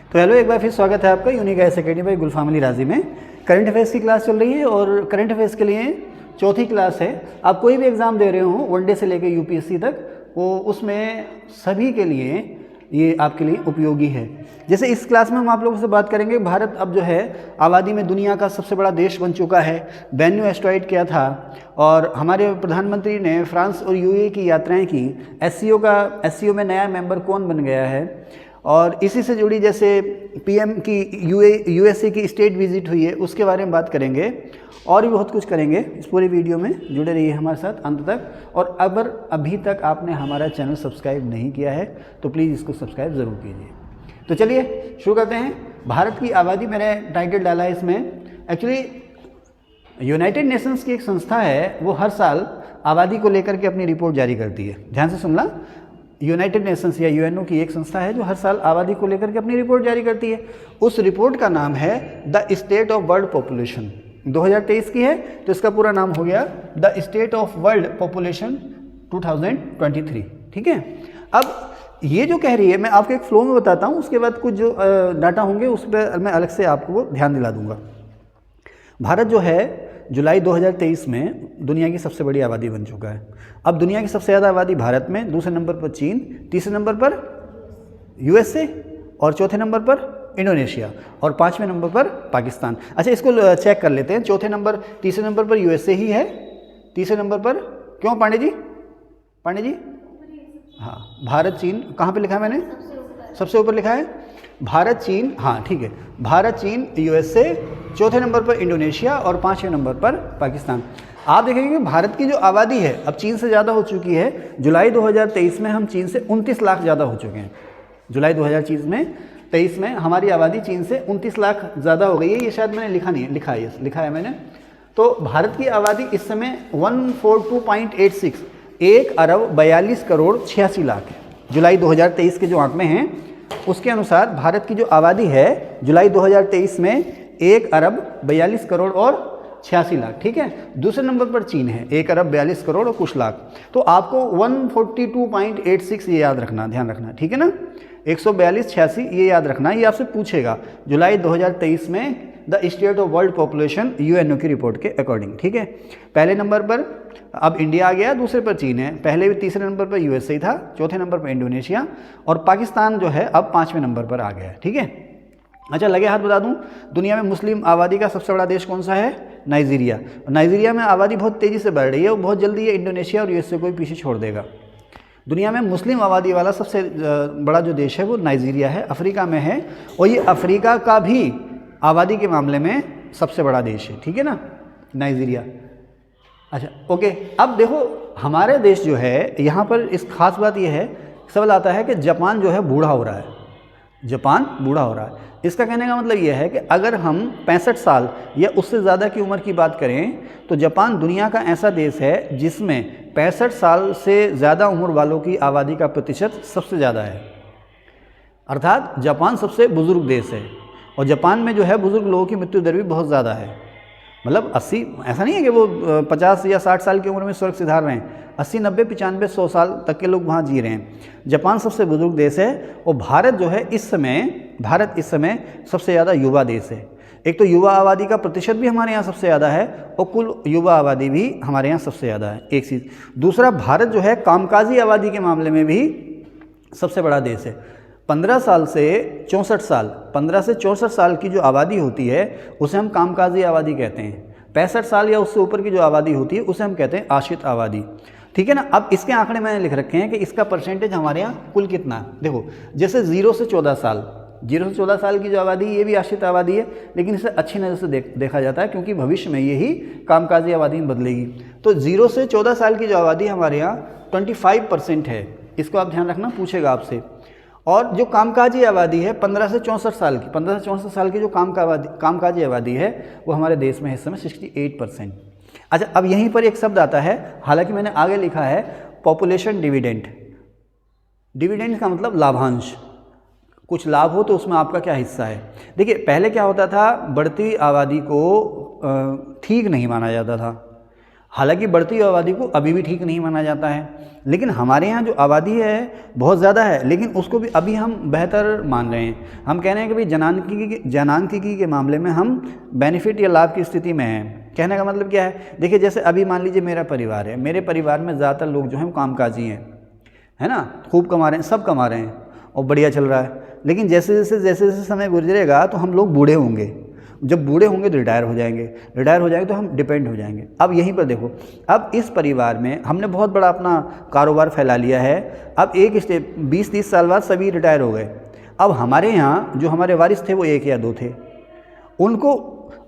तो हेलो, एक बार फिर स्वागत है आपका यूनिक आईएएस अकेडमी बाई गुलफाम राजी में। करंट अफेयर्स की क्लास चल रही है और करंट अफेयर्स के लिए चौथी क्लास है। आप कोई भी एग्ज़ाम दे रहे हो वनडे से लेकर यूपीएससी तक, वो उसमें सभी के लिए ये आपके लिए उपयोगी है। जैसे इस क्लास में हम आप लोगों से बात करेंगे, भारत अब जो है आबादी में दुनिया का सबसे बड़ा देश बन चुका है। बेन्यू एस्ट्रॉइड किया था और हमारे प्रधानमंत्री ने फ्रांस और यूएई की यात्राएं की। एससीओ में नया मेंबर कौन बन गया है, और इसी से जुड़ी जैसे पीएम की यूएसए की स्टेट विजिट हुई है उसके बारे में बात करेंगे और भी बहुत कुछ करेंगे। इस पूरी वीडियो में जुड़े रहिए हमारे साथ अंत तक। और अगर अभी तक आपने हमारा चैनल सब्सक्राइब नहीं किया है तो प्लीज़ इसको सब्सक्राइब ज़रूर कीजिए। तो चलिए शुरू करते हैं। भारत की आबादी, मैंने टाइटल डाला है इसमें। एक्चुअली यूनाइटेड नेशंस की एक संस्था है, वो हर साल आबादी को लेकर के अपनी रिपोर्ट जारी करती है। ध्यान से सुनना, यूनाइटेड नेशंस या यूएनओ की एक संस्था है जो हर साल आबादी को लेकर के अपनी रिपोर्ट जारी करती है। उस रिपोर्ट का नाम है the state of world population. 2023 की है तो इसका पूरा नाम हो गया the state of world population 2023। ठीक है, अब ये जो कह रही है, मैं आपको एक फ्लो में बताता हूँ, उसके बाद कुछ जो डाटा होंगे उस पर मैं अलग से आपको वो ध्यान दिला दूंगा। भारत जो है जुलाई 2023 में दुनिया की सबसे बड़ी आबादी बन चुका है। अब दुनिया की सबसे ज़्यादा आबादी भारत में, दूसरे नंबर पर चीन, तीसरे नंबर पर यूएसए और चौथे नंबर पर इंडोनेशिया और पाँचवें नंबर पर पाकिस्तान। अच्छा, इसको चेक कर लेते हैं। चौथे नंबर, तीसरे नंबर पर यूएसए ही है, तीसरे नंबर पर क्यों पांडे जी? हाँ, भारत चीन कहाँ पे लिखा है मैंने? सबसे ऊपर लिखा है भारत चीन। हाँ ठीक है, भारत चीन यूएसए, चौथे नंबर पर इंडोनेशिया और पाँचवें नंबर पर पाकिस्तान। आप देखेंगे कि भारत की जो आबादी है अब चीन से ज़्यादा हो चुकी है। जुलाई 2023 में हम चीन से 29 लाख ज़्यादा हो चुके हैं। जुलाई 2023 में हमारी आबादी चीन से 29 लाख ज़्यादा हो गई है। ये शायद मैंने लिखा नहीं है, लिखा है मैंने। तो भारत की आबादी इस समय 142.86 1 अरब 42 करोड़ 86 लाख है। जुलाई 2023 के जो आंकड़े हैं उसके अनुसार भारत की जो आबादी है जुलाई 2023 में 1 अरब 42 करोड़ और 86 लाख। ठीक है, दूसरे नंबर पर चीन है 1 अरब 42 करोड़ और कुछ लाख। तो आपको 142.86 ये याद रखना, ध्यान रखना, ठीक है ना। 142.86 ये याद रखना, ये आपसे पूछेगा जुलाई 2023 में the state of world population UNO की रिपोर्ट के अकॉर्डिंग। ठीक है, पहले नंबर पर अब इंडिया आ गया, दूसरे पर चीन है। पहले भी तीसरे नंबर पर यूएसए था, चौथे नंबर पर इंडोनेशिया और पाकिस्तान जो है अब पाँचवें नंबर पर आ गया है। ठीक है, अच्छा लगे हाथ बता दूं, दुनिया में मुस्लिम आबादी का सबसे बड़ा देश कौन सा है? नाइजीरिया। नाइजीरिया में आबादी बहुत तेज़ी से बढ़ रही है, वो बहुत जल्दी ये इंडोनेशिया और यूएसए को भी पीछे छोड़ देगा। दुनिया में मुस्लिम आबादी वाला सबसे बड़ा जो देश है वो नाइजीरिया है, अफ्रीका में है, और ये अफ्रीका का भी आबादी के मामले में सबसे बड़ा देश है। ठीक है ना, नाइजीरिया। अच्छा ओके, अब देखो हमारे देश जो है यहाँ पर इस खास बात ये है, सवाल आता है कि जापान जो है बूढ़ा हो रहा है। जापान बूढ़ा हो रहा है, इसका कहने का मतलब यह है कि अगर हम 65 साल या उससे ज़्यादा की उम्र की बात करें तो जापान दुनिया का ऐसा देश है जिसमें 65 साल से ज़्यादा उम्र वालों की आबादी का प्रतिशत सबसे ज़्यादा है। अर्थात जापान सबसे बुज़ुर्ग देश है और जापान में जो है बुज़ुर्ग लोगों की मृत्यु दर भी बहुत ज़्यादा है। मतलब 80, ऐसा नहीं है कि वो 50 या 60 साल की उम्र में स्वर्ग सिधार रहे हैं। 80, 90, 95, 100 साल तक के लोग वहाँ जी रहे हैं। जापान सबसे बुजुर्ग देश है और भारत जो है इस समय सबसे ज़्यादा युवा देश है। एक तो युवा आबादी का प्रतिशत भी हमारे यहाँ सबसे ज़्यादा है और कुल युवा आबादी भी हमारे यहाँ सबसे ज़्यादा है, एक चीज़। दूसरा, भारत जो है कामकाजी आबादी के मामले में भी सबसे बड़ा देश है। 15 से 64 साल की जो आबादी होती है उसे हम कामकाजी आबादी कहते हैं। 65 साल या उससे ऊपर की जो आबादी होती है उसे हम कहते हैं आश्रित आबादी। ठीक है ना। अब इसके आंकड़े मैंने लिख रखे हैं कि इसका परसेंटेज हमारे यहाँ कुल कितना है। देखो, जैसे 0 से 14 साल की जो आबादी, ये भी आश्रित आबादी है, लेकिन इसे अच्छी नज़र से देखा जाता है क्योंकि भविष्य में यही कामकाजी आबादी में बदलेगी। तो 0 से 14 साल की जो आबादी हमारे यहाँ 25% है। इसको आप ध्यान रखना, पूछेगा आपसे। और जो कामकाजी आबादी है 15 से 64 साल की जो कामकाजी आबादी है वो हमारे देश में इस समय 68%। अच्छा, अब यहीं पर एक शब्द आता है, हालांकि मैंने आगे लिखा है पॉपुलेशन डिविडेंड। डिविडेंड का मतलब लाभांश, कुछ लाभ हो तो उसमें आपका क्या हिस्सा है। देखिए, पहले क्या होता था, बढ़ती आबादी को ठीक नहीं माना जाता था। हालांकि बढ़ती हुई आबादी को अभी भी ठीक नहीं माना जाता है, लेकिन हमारे यहाँ जो आबादी है बहुत ज़्यादा है, लेकिन उसको भी अभी हम बेहतर मान रहे हैं। हम कह रहे हैं कि भाई जनांकिकी के मामले में हम बेनिफिट या लाभ की स्थिति में हैं। कहने का मतलब क्या है, देखिए जैसे अभी मान लीजिए मेरा परिवार है, मेरे परिवार में ज़्यादातर लोग जो हैं कामकाजी हैं, है ना, खूब कमा रहे हैं, सब कमा रहे हैं और बढ़िया चल रहा है। लेकिन जैसे जैसे समय गुजरेगा तो हम लोग बूढ़े होंगे, जब बूढ़े होंगे तो रिटायर हो जाएंगे, रिटायर हो जाएंगे तो हम डिपेंड हो जाएंगे। अब यहीं पर देखो, अब इस परिवार में हमने बहुत बड़ा अपना कारोबार फैला लिया है। अब एक स्टेप 20-30 साल बाद सभी रिटायर हो गए। अब हमारे यहाँ जो हमारे वारिस थे वो 1 या 2 थे, उनको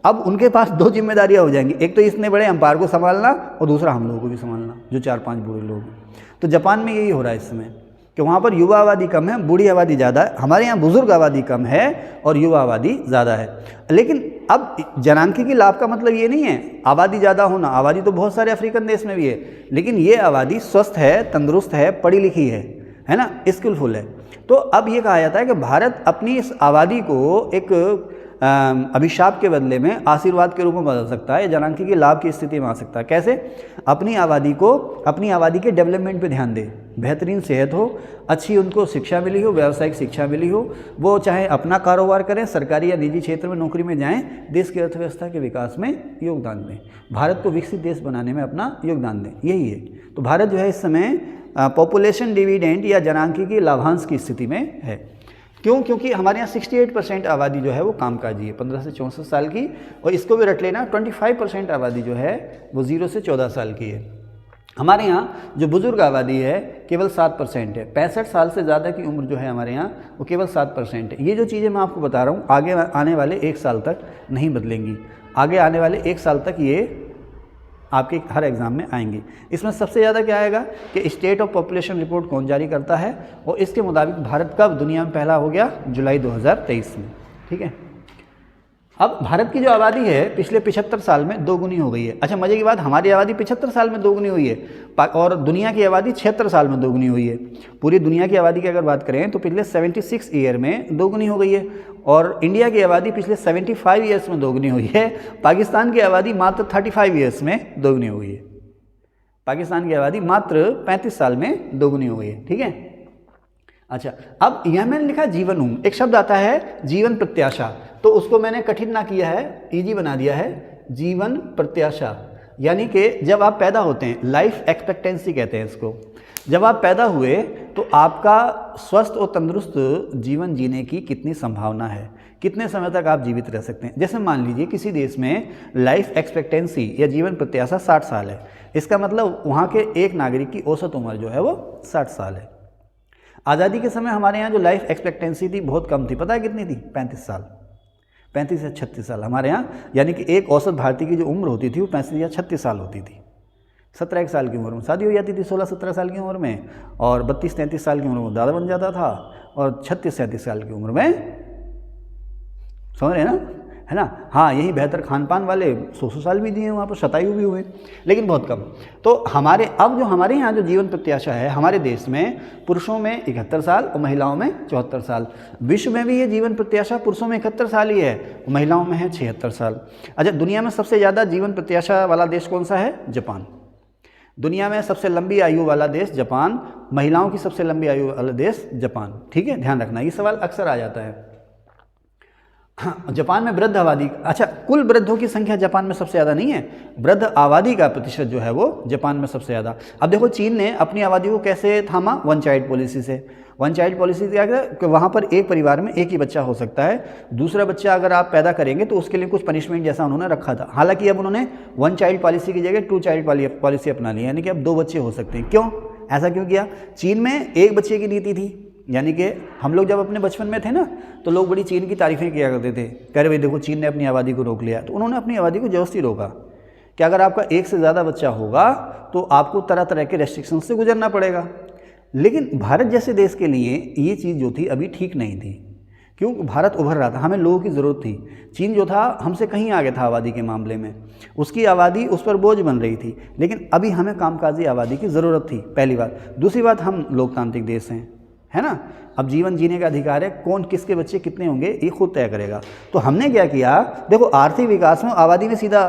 अब उनके पास 2 जिम्मेदारियाँ हो जाएंगी, एक तो इतने बड़े एम्पायर को संभालना और दूसरा हम लोगों को भी संभालना, जो 4-5 बूढ़े लोग हैं। तो जापान में यही हो रहा है इस समय कि वहाँ पर युवा आबादी कम है, बूढ़ी आबादी ज़्यादा है। हमारे यहाँ बुजुर्ग आबादी कम है और युवा आबादी ज़्यादा है। लेकिन अब जनांकिकी लाभ का मतलब ये नहीं है आबादी ज़्यादा होना, आबादी तो बहुत सारे अफ्रीकन देश में भी है, लेकिन ये आबादी स्वस्थ है, तंदुरुस्त है, पढ़ी लिखी है ना, स्किलफुल है। तो अब ये कहा जाता है कि भारत अपनी इस आबादी को एक अभिशाप के बदले में आशीर्वाद के रूप में बदल सकता है, जनांकिकी लाभ की स्थिति में आ सकता है। कैसे? अपनी आबादी के डेवलपमेंट पे ध्यान दे, बेहतरीन सेहत हो, अच्छी उनको शिक्षा मिली हो, व्यावसायिक शिक्षा मिली हो, वो चाहे अपना कारोबार करें, सरकारी या निजी क्षेत्र में नौकरी में जाएं, देश की अर्थव्यवस्था के विकास में योगदान दें, भारत को विकसित देश बनाने में अपना योगदान दें, यही है। तो भारत जो है इस समय पॉपुलेशन डिविडेंड या जनांकिकी लाभांश की स्थिति में है। क्यों? क्योंकि हमारे यहाँ 68% आबादी जो है वो कामकाजी है, 15 से 64 साल की, और इसको भी रट लेना 25% आबादी जो है वो 0 से 14 साल की है। हमारे यहाँ जो बुजुर्ग आबादी है केवल 7% है, 65 साल से ज़्यादा की उम्र जो है हमारे यहाँ वो केवल 7% है। ये जो चीज़ें मैं आपको बता रहा हूँ आगे आने वाले 1 साल तक नहीं बदलेंगी, आगे आने वाले 1 साल तक ये आपके हर एग्ज़ाम में आएंगी। इसमें सबसे ज़्यादा क्या आएगा कि स्टेट ऑफ पॉपुलेशन रिपोर्ट कौन जारी करता है, और इसके मुताबिक भारत कब दुनिया में पहला हो गया, जुलाई 2023 में। ठीक है, अब भारत की जो आबादी है पिछले 75 साल में 2 गुनी हो गई है। अच्छा, मज़े की बात, हमारी आबादी 75 साल में 2 गुनी हुई है और दुनिया की आबादी 76 साल में 2 गुनी हुई है। पूरी दुनिया की आबादी की अगर बात करें तो पिछले 76 ईयर में 2 गुनी हो गई है, और इंडिया की आबादी पिछले 75 ईयर्स में 2 गुनी हुई है। पाकिस्तान की आबादी मात्र 35 ईयर्स में 2 गुनी हुई है। पाकिस्तान की आबादी मात्र 35 साल में 2 गुनी हुई है। ठीक है, अच्छा, अब यह मैंने लिखा जीवन उम्र, एक शब्द आता है जीवन प्रत्याशा, तो उसको मैंने कठिन ना किया है, इजी बना दिया है, जीवन प्रत्याशा। यानी कि जब आप पैदा होते हैं, लाइफ एक्सपेक्टेंसी कहते हैं इसको, जब आप पैदा हुए तो आपका स्वस्थ और तंदुरुस्त जीवन जीने की कितनी संभावना है, कितने समय तक आप जीवित रह सकते हैं। जैसे मान लीजिए किसी देश में लाइफ एक्सपेक्टेंसी या जीवन प्रत्याशा 60 साल है, इसका मतलब वहाँ के एक नागरिक की औसत उम्र जो है वो 60 साल है। आज़ादी के समय हमारे यहाँ जो लाइफ एक्सपेक्टेंसी थी बहुत कम थी, पता है कितनी थी? 35 साल, 35 से 36 साल हमारे यहाँ, यानी कि एक औसत भारतीय की जो उम्र होती थी वो 35 या 36 साल होती थी। 17 साल की उम्र में शादी हो जाती थी, 16-17 साल की उम्र में, और 32-33 साल की उम्र में दादा बन जाता था, और 36-37 साल की उम्र में, समझ रहे हैं ना, है ना। हाँ, यही बेहतर खान पान वाले 100 साल भी दिए, वहाँ पर शतायु भी हुए, लेकिन बहुत कम। तो अब जो हमारे यहाँ जो जीवन प्रत्याशा है हमारे देश में, पुरुषों में 71 साल और महिलाओं में 74 साल। विश्व में भी ये जीवन प्रत्याशा पुरुषों में 71 साल ही है, महिलाओं में है 76 साल। अच्छा, दुनिया में सबसे ज़्यादा जीवन प्रत्याशा वाला देश कौन सा है? जापान। दुनिया में सबसे लंबी आयु वाला देश जापान, महिलाओं की सबसे लंबी आयु वाला देश जापान। ठीक है, ध्यान रखना, ये सवाल अक्सर आ जाता है। हाँ, जापान में वृद्ध आबादी, अच्छा, कुल वृद्धों की संख्या जापान में सबसे ज़्यादा नहीं है, वृद्ध आबादी का प्रतिशत जो है वो जापान में सबसे ज़्यादा। अब देखो चीन ने अपनी आबादी को कैसे थामा? 1 चाइल्ड पॉलिसी से। 1 चाइल्ड पॉलिसी क्या है कि वहाँ पर एक परिवार में एक ही बच्चा हो सकता है, दूसरा बच्चा अगर आप पैदा करेंगे तो उसके लिए कुछ पनिशमेंट जैसा उन्होंने रखा था। हालांकि अब उन्होंने 1 चाइल्ड पॉलिसी की जगह 2 चाइल्ड पॉलिसी अपना ली, यानी कि अब 2 बच्चे हो सकते हैं। क्यों ऐसा क्यों किया? चीन में 1 बच्चे की नीति थी, यानी कि हम लोग जब अपने बचपन में थे ना तो लोग बड़ी चीन की तारीफ़ें किया करते थे, कह रहे भाई देखो चीन ने अपनी आबादी को रोक लिया। तो उन्होंने अपनी आबादी को जबरदस्ती रोका कि अगर आपका 1 से ज़्यादा बच्चा होगा तो आपको तरह तरह के रेस्ट्रिक्शन से गुजरना पड़ेगा। लेकिन भारत जैसे देश के लिए ये चीज़ जो थी अभी ठीक नहीं थी, क्योंकि भारत उभर रहा था, हमें लोगों की ज़रूरत थी। चीन जो था हमसे कहीं आगे था आबादी के मामले में, उसकी आबादी उस पर बोझ बन रही थी, लेकिन अभी हमें कामकाजी आबादी की ज़रूरत थी, पहली बात। दूसरी बात, हम लोकतांत्रिक देश हैं, है ना। अब जीवन जीने का अधिकार है, कौन किसके बच्चे कितने होंगे ये खुद तय करेगा। तो हमने क्या किया, देखो आर्थिक विकास में आबादी में सीधा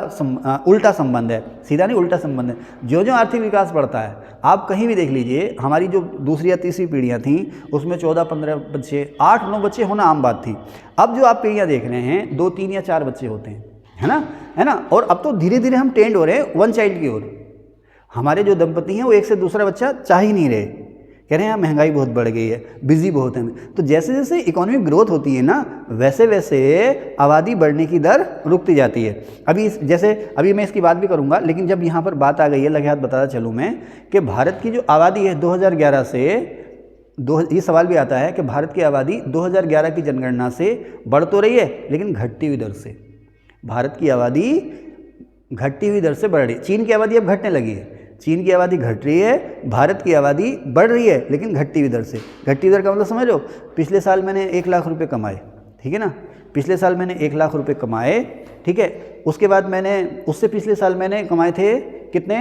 उल्टा संबंध है, सीधा नहीं उल्टा संबंध है। जो जो आर्थिक विकास बढ़ता है, आप कहीं भी देख लीजिए, हमारी जो दूसरी या तीसरी पीढ़ियाँ थीं उसमें 14-15 बच्चे, 8-9 बच्चे होना आम बात थी। अब जो आप पीढ़ियाँ देख रहे हैं 2, 3 या 4 बच्चे होते हैं, है ना। और अब तो धीरे धीरे हम टेंड हो रहे हैं 1 चाइल्ड की ओर। हमारे जो दंपति हैं वो एक से दूसरा बच्चा चाह ही नहीं रहे, कह रहे हैं यहाँ महंगाई बहुत बढ़ गई है, बिजी बहुत है। तो जैसे जैसे इकोनॉमिक ग्रोथ होती है ना, वैसे वैसे आबादी बढ़ने की दर रुकती जाती है। अभी मैं इसकी बात भी करूँगा, लेकिन जब यहाँ पर बात आ गई है, लगे हाथ बताता चलूँ मैं कि भारत की जो आबादी है 2011 से ये सवाल भी आता है कि भारत की आबादी 2011 की जनगणना से बढ़ तो रही है लेकिन घटती हुई दर से, भारत की आबादी घटती हुई दर से बढ़ रही है। चीन की आबादी अब घटने लगी है, चीन की आबादी घट रही है, भारत की आबादी बढ़ रही है लेकिन घटती हुई दर से। घटती हुई दर का मतलब समझ लो, पिछले साल मैंने 1 लाख रुपए कमाए, ठीक है ना, पिछले साल मैंने 1 लाख रुपए कमाए, ठीक है। उसके बाद मैंने उससे पिछले साल मैंने कमाए थे कितने,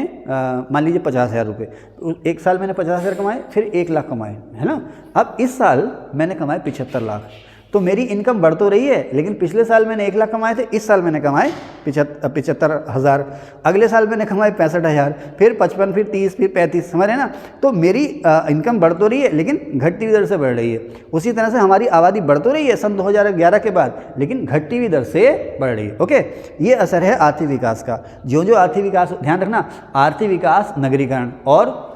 मान लीजिए 50,000 रुपये। एक साल मैंने 50,000 कमाए, फिर 1 लाख कमाए, है ना। अब इस साल मैंने कमाए 75 लाख। तो मेरी इनकम बढ़ तो रही है, लेकिन पिछले साल मैंने 1 लाख कमाए थे, इस साल मैंने कमाए 75,000, अगले साल मैंने कमाए 65,000, फिर 55, फिर 30, फिर 35, समझ रहे हैं ना। तो मेरी इनकम बढ़ तो रही है लेकिन घटती हुई दर से बढ़ रही है। उसी तरह से हमारी आबादी बढ़ तो रही है सन 2011 के बाद, लेकिन घटती हुई दर से बढ़ रही है। ओके, ये असर है आर्थिक विकास का। जो जो आर्थिक विकास, ध्यान रखना, आर्थिक विकास, नगरीकरण और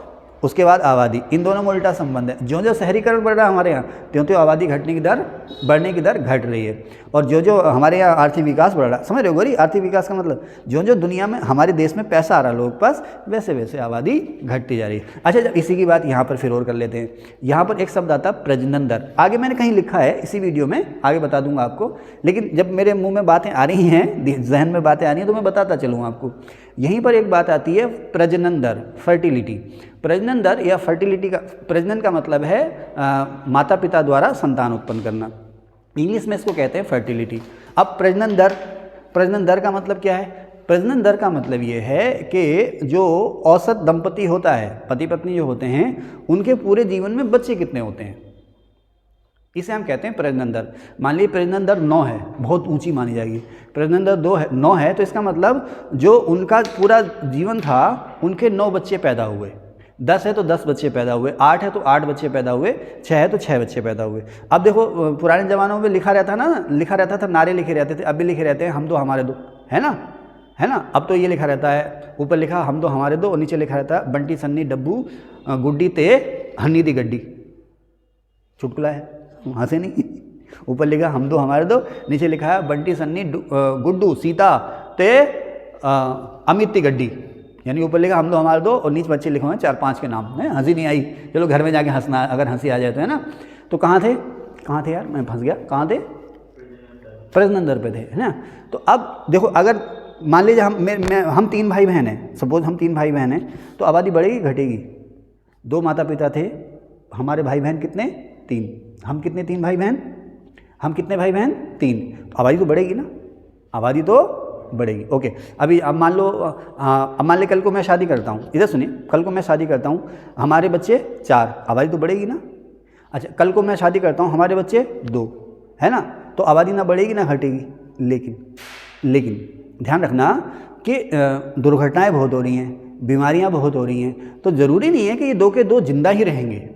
उसके बाद आबादी, इन दोनों में उल्टा संबंध है। जो जो शहरीकरण बढ़ रहा है हमारे यहाँ, त्यों त्यों आबादी घटने की दर, बढ़ने की दर घट रही है। और जो जो हमारे यहाँ आर्थिक विकास बढ़ रहा है, समझ रहे हो गोरी, आर्थिक विकास का मतलब जो जो दुनिया में हमारे देश में पैसा आ रहा है लोगों के पास, वैसे वैसे आबादी घटती जा रही है। अच्छा, जब इसी की बात यहाँ पर फिर और कर लेते हैं। यहाँ पर एक शब्द आता है प्रजनन दर, आगे मैंने कहीं लिखा है, इसी वीडियो में आगे बता दूंगा आपको, लेकिन जब मेरे मुँह में बातें आ रही हैं, जहन में बातें आ रही हैं, तो मैं बताता चलूँ आपको। यहीं पर एक बात आती है प्रजनन दर, फर्टिलिटी। प्रजनन दर या फर्टिलिटी का, प्रजनन का मतलब है माता पिता द्वारा संतान उत्पन्न करना, इंग्लिश में इसको कहते हैं फर्टिलिटी। अब प्रजनन दर का मतलब क्या है? प्रजनन दर का मतलब ये है कि जो औसत दंपति होता है, पति पत्नी जो होते हैं, उनके पूरे जीवन में बच्चे कितने होते हैं, इसे हम कहते हैं प्रजनन दर। मान लीजिए प्रजनन दर 9 है, बहुत ऊंची मानी जाएगी। प्रजनन दर 9 है, तो इसका मतलब जो उनका पूरा जीवन था, उनके 9 बच्चे पैदा हुए। 10 है तो 10 बच्चे पैदा हुए, 8 है तो 8 बच्चे पैदा हुए, 6 है तो 6 बच्चे पैदा हुए। अब देखो पुराने ज़मानों में लिखा रहता था, नारे लिखे रहते थे, अब भी लिखे रहते हैं हम दो हमारे दो, है ना। अब तो ये लिखा रहता है, ऊपर लिखा हम दो हमारे दो, और नीचे लिखा रहता है बंटी सन्नी डब्बू गुड्डी ते हन्नी दी गड्डी। चुटकुला है, हंसे नहीं। ऊपर लिखा हम दो हमारे दो, नीचे लिखा है बंटी सन्नी गुड्डू सीता ते अमित ती गड्डी, यानी ऊपर लिखा हम दो हमारे दो और नीचे बच्चे लिखे हुए हैं 4-5 के नाम है। हंसी नहीं आई, चलो घर में जाके हंसना, अगर हंसी आ जाए तो, है ना। तो कहाँ थे यार, मैं फंस गया, कहाँ थे? प्रजनन दर पे थे, है ना। तो अब देखो, अगर मान लीजिए हम 3 भाई बहन हैं, सपोज हम 3 भाई बहन हैं, तो आबादी बढ़ेगी घटेगी? 2 माता पिता थे, हमारे भाई बहन कितने? 3। हम कितने? 3 भाई बहन। हम कितने भाई बहन? 3। तो आबादी तो बढ़ेगी ना, आबादी तो बढ़ेगी। ओके, अभी अब मान लो कल को मैं शादी करता हूँ, इधर सुनिए, कल को मैं शादी करता हूँ, हमारे बच्चे 4, आबादी तो बढ़ेगी ना। अच्छा, कल को मैं शादी करता हूँ, हमारे बच्चे 2, है ना, तो आबादी ना बढ़ेगी ना घटेगी। लेकिन ध्यान रखना कि दुर्घटनाएं बहुत हो रही हैं, बीमारियां बहुत हो रही हैं, तो ज़रूरी नहीं है कि ये 2 के 2 जिंदा ही रहेंगे।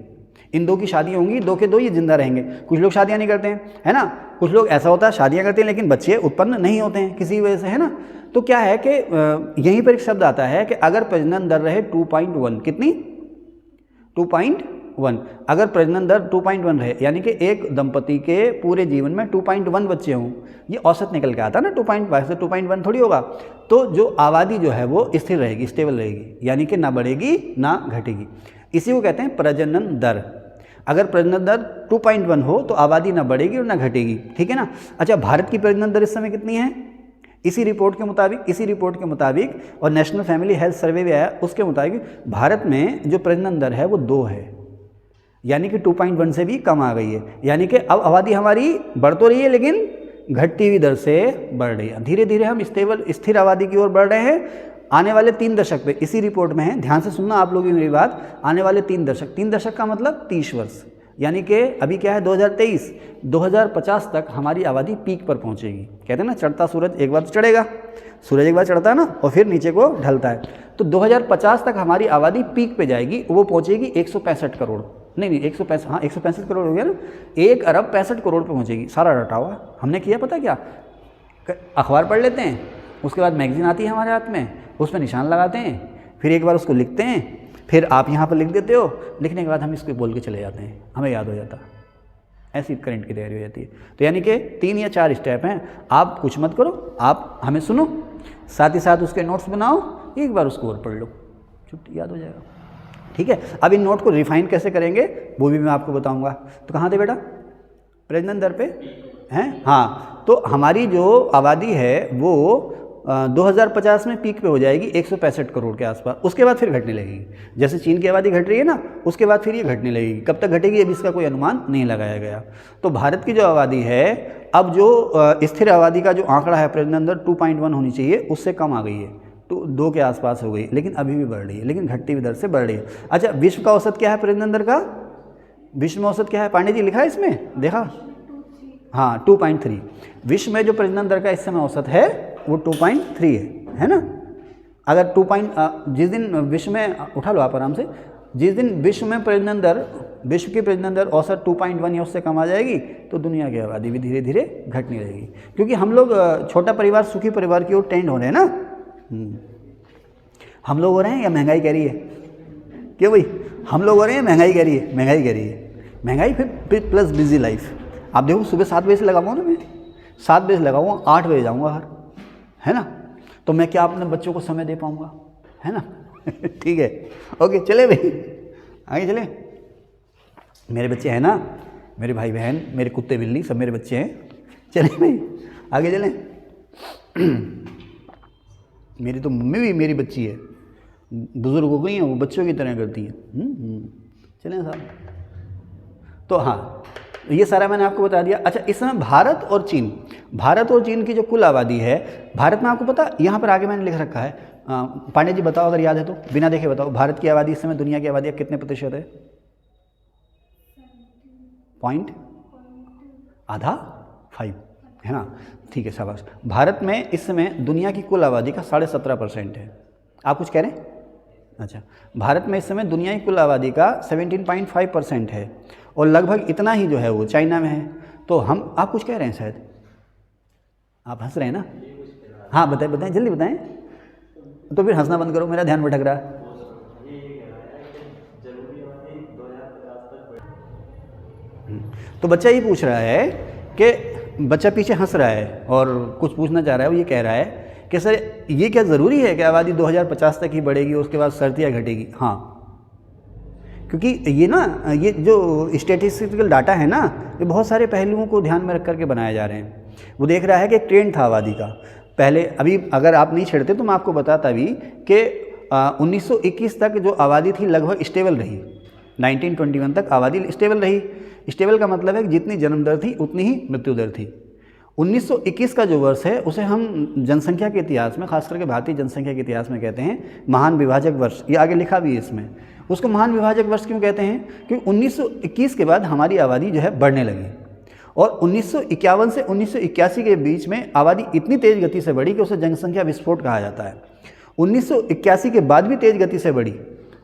इन 2 की शादियाँ होंगी, 2 के 2 ये जिंदा रहेंगे। कुछ लोग शादियाँ नहीं करते हैं, है ना, कुछ लोग ऐसा होता है शादियाँ करते हैं लेकिन बच्चे उत्पन्न नहीं होते हैं किसी वजह से, है ना। तो क्या है कि यहीं पर एक शब्द आता है कि अगर प्रजनन दर रहे 2.1, कितनी? 2.1। अगर प्रजनन दर 2.1 रहे, यानी कि एक दंपति के पूरे जीवन में 2.1 बच्चे हों, ये औसत निकल के आता है ना, 2.5 से 2.1 थोड़ी होगा। तो जो आबादी जो है वो स्थिर रहेगी, स्टेबल रहेगी, यानी कि ना बढ़ेगी ना घटेगी। इसी को कहते हैं प्रजनन दर। अगर प्रजनन दर 2.1 हो तो आबादी ना बढ़ेगी और ना घटेगी, ठीक है ना। अच्छा, भारत की प्रजनन दर इस समय कितनी है? इसी रिपोर्ट के मुताबिक और नेशनल फैमिली हेल्थ सर्वे भी आया, उसके मुताबिक भारत में जो प्रजनन दर है वो 2 है, यानी कि 2.1 से भी कम आ गई है। यानी कि अब आबादी हमारी बढ़ तो रही है लेकिन घटती हुई दर से बढ़ रही है। धीरे धीरे हम स्थिर आबादी की ओर बढ़ रहे हैं। आने वाले 3 दशक पे, इसी रिपोर्ट में है, ध्यान से सुनना आप लोग मेरी बात, आने वाले 3 दशक का मतलब 30 वर्ष, यानी कि अभी क्या है 2023, 2050 तक हमारी आबादी पीक पर पहुंचेगी। कहते हैं ना चढ़ता सूरज एक बार तो चढ़ेगा, सूरज एक बार चढ़ता है ना और फिर नीचे को ढलता है। तो 2050 तक हमारी आबादी पीक पे जाएगी, वो पहुंचेगी 165 करोड़, नहीं 165, हाँ 165 करोड़ हो गया ना, 1 अरब 65 करोड़ पे पहुंचेगी। सारा रटा हुआ हमने किया, पता क्या, अखबार पढ़ लेते हैं, उसके बाद मैगजीन आती है हमारे हाथ में, उस पर निशान लगाते हैं, फिर एक बार उसको लिखते हैं, फिर आप यहाँ पर लिख देते हो, लिखने के बाद हम इसको बोल के चले जाते हैं, हमें याद हो जाता। ऐसी करंट की तैयारी हो जाती है। तो यानी कि 3 या 4 स्टेप हैं, आप कुछ मत करो, आप हमें सुनो, साथ ही साथ उसके नोट्स बनाओ, एक बार उसको और पढ़ लो, छुट्टी याद हो जाएगा। ठीक है, अब इन नोट को रिफाइन कैसे करेंगे वो भी मैं आपको बताऊंगा। तो कहाँ थे बेटा, प्रजनन दर पे हैं, हाँ। तो हमारी जो आबादी है वो 2050 में पीक पे हो जाएगी 165 करोड़ के आसपास, उसके बाद फिर घटने लगेगी। जैसे चीन की आबादी घट रही है ना, उसके बाद फिर ये घटने लगेगी। कब तक घटेगी अभी इसका कोई अनुमान नहीं लगाया गया। तो भारत की जो आबादी है, अब जो स्थिर आबादी का जो आंकड़ा है प्रजनन दर 2.1 होनी चाहिए, उससे कम आ गई है, तो 2 के आसपास हो गई, लेकिन अभी भी बढ़ रही है, लेकिन घटती हुई दर से बढ़ रही है। अच्छा, विश्व का औसत क्या है प्रजनन दर का, विश्व में औसत क्या है, पांडे जी लिखा है इसमें, देखा, हाँ 2.3। विश्व में जो प्रजनन दर का इस समय औसत है वो 2.3 है ना। अगर जिस दिन विश्व में, उठा लो आप आराम से, जिस दिन विश्व में प्रजनन दर, विश्व की प्रजनन दर औसत 2.1 या उससे कम आ जाएगी, तो दुनिया की आबादी भी धीरे धीरे घटने लगेगी। क्योंकि हम लोग छोटा परिवार सुखी परिवार की ओर टेंड हो रहे हैं ना। हम लोग हो रहे हैं या महंगाई कह रही है, क्यों भाई, हम लोग हो रहे हैं, महंगाई कह रही है, महंगाई कह रही है, महंगाई फिर प्लस बिजी लाइफ। आप देखो सुबह 7 बजे से लगाऊंगा ना, मैं 7 बजे से लगाऊंगा, 8 बजे जाऊंगा घर, है ना, तो मैं क्या अपने बच्चों को समय दे पाऊंगा, है ना। ठीक है, ओके, चले भाई आगे चले। मेरे बच्चे हैं ना, मेरे भाई बहन, मेरे कुत्ते बिल्ली सब मेरे बच्चे हैं, चले भाई आगे चलें। मेरी तो मम्मी भी मेरी बच्ची है, बुजुर्ग हो गई हैं, वो बच्चों की तरह करती हैं। चलें साहब, तो हाँ ये सारा मैंने आपको बता दिया। अच्छा, इस समय भारत और चीन की जो कुल आबादी है, भारत में आपको पता, यहाँ पर आगे मैंने लिख रखा है, पांडे जी बताओ अगर याद है तो, बिना देखे बताओ, भारत की आबादी इस समय दुनिया की आबादी कितने प्रतिशत है? पॉइंट आधा 5 है ना, ठीक है, शाबाश। भारत में इस समय दुनिया की कुल आबादी का 17.5% है। आप कुछ कह रहे हैं? अच्छा, भारत में इस समय दुनिया की कुल आबादी का 17.5% है, और लगभग इतना ही जो है वो चाइना में है। तो हम, आप कुछ कह रहे हैं शायद, आप हंस रहे हैं ना, हाँ बताएं बताएं, जल्दी बताएं, तो फिर हंसना बंद करो, मेरा ध्यान भटक रहा है। तो बच्चा ये पूछ रहा है कि, बच्चा पीछे हंस रहा है और कुछ पूछना चाह रहा है, वो ये कह रहा है कि सर ये क्या ज़रूरी है कि आबादी 2050 तक ही बढ़ेगी, उसके बाद सर्दियाँ घटेगी? हाँ, क्योंकि ये ना, ये जो स्टैटिस्टिकल डाटा है ना, ये बहुत सारे पहलुओं को ध्यान में रख करके बनाए जा रहे हैं। वो देख रहा है कि एक ट्रेंड था आबादी का पहले, अभी अगर आप नहीं छेड़ते तो मैं आपको बताता भी कि 1921 तक जो आबादी थी लगभग स्टेबल रही, 1921 तक आबादी स्टेबल रही। स्टेबल का मतलब है कि जितनी जन्म दर थी उतनी ही मृत्यु दर थी। 1921 का जो वर्ष है उसे हम जनसंख्या के इतिहास में, खास करके भारतीय जनसंख्या के इतिहास में कहते हैं महान विभाजक वर्ष। ये आगे लिखा भी है इसमें। उसको महान विभाजक वर्ष क्यों कहते हैं? क्योंकि 1921 के बाद हमारी आबादी जो है बढ़ने लगी, और 1951 से 1981 के बीच में आबादी इतनी तेज़ गति से बढ़ी कि उसे जनसंख्या विस्फोट कहा जाता है। 1981 के बाद भी तेज़ गति से बढ़ी,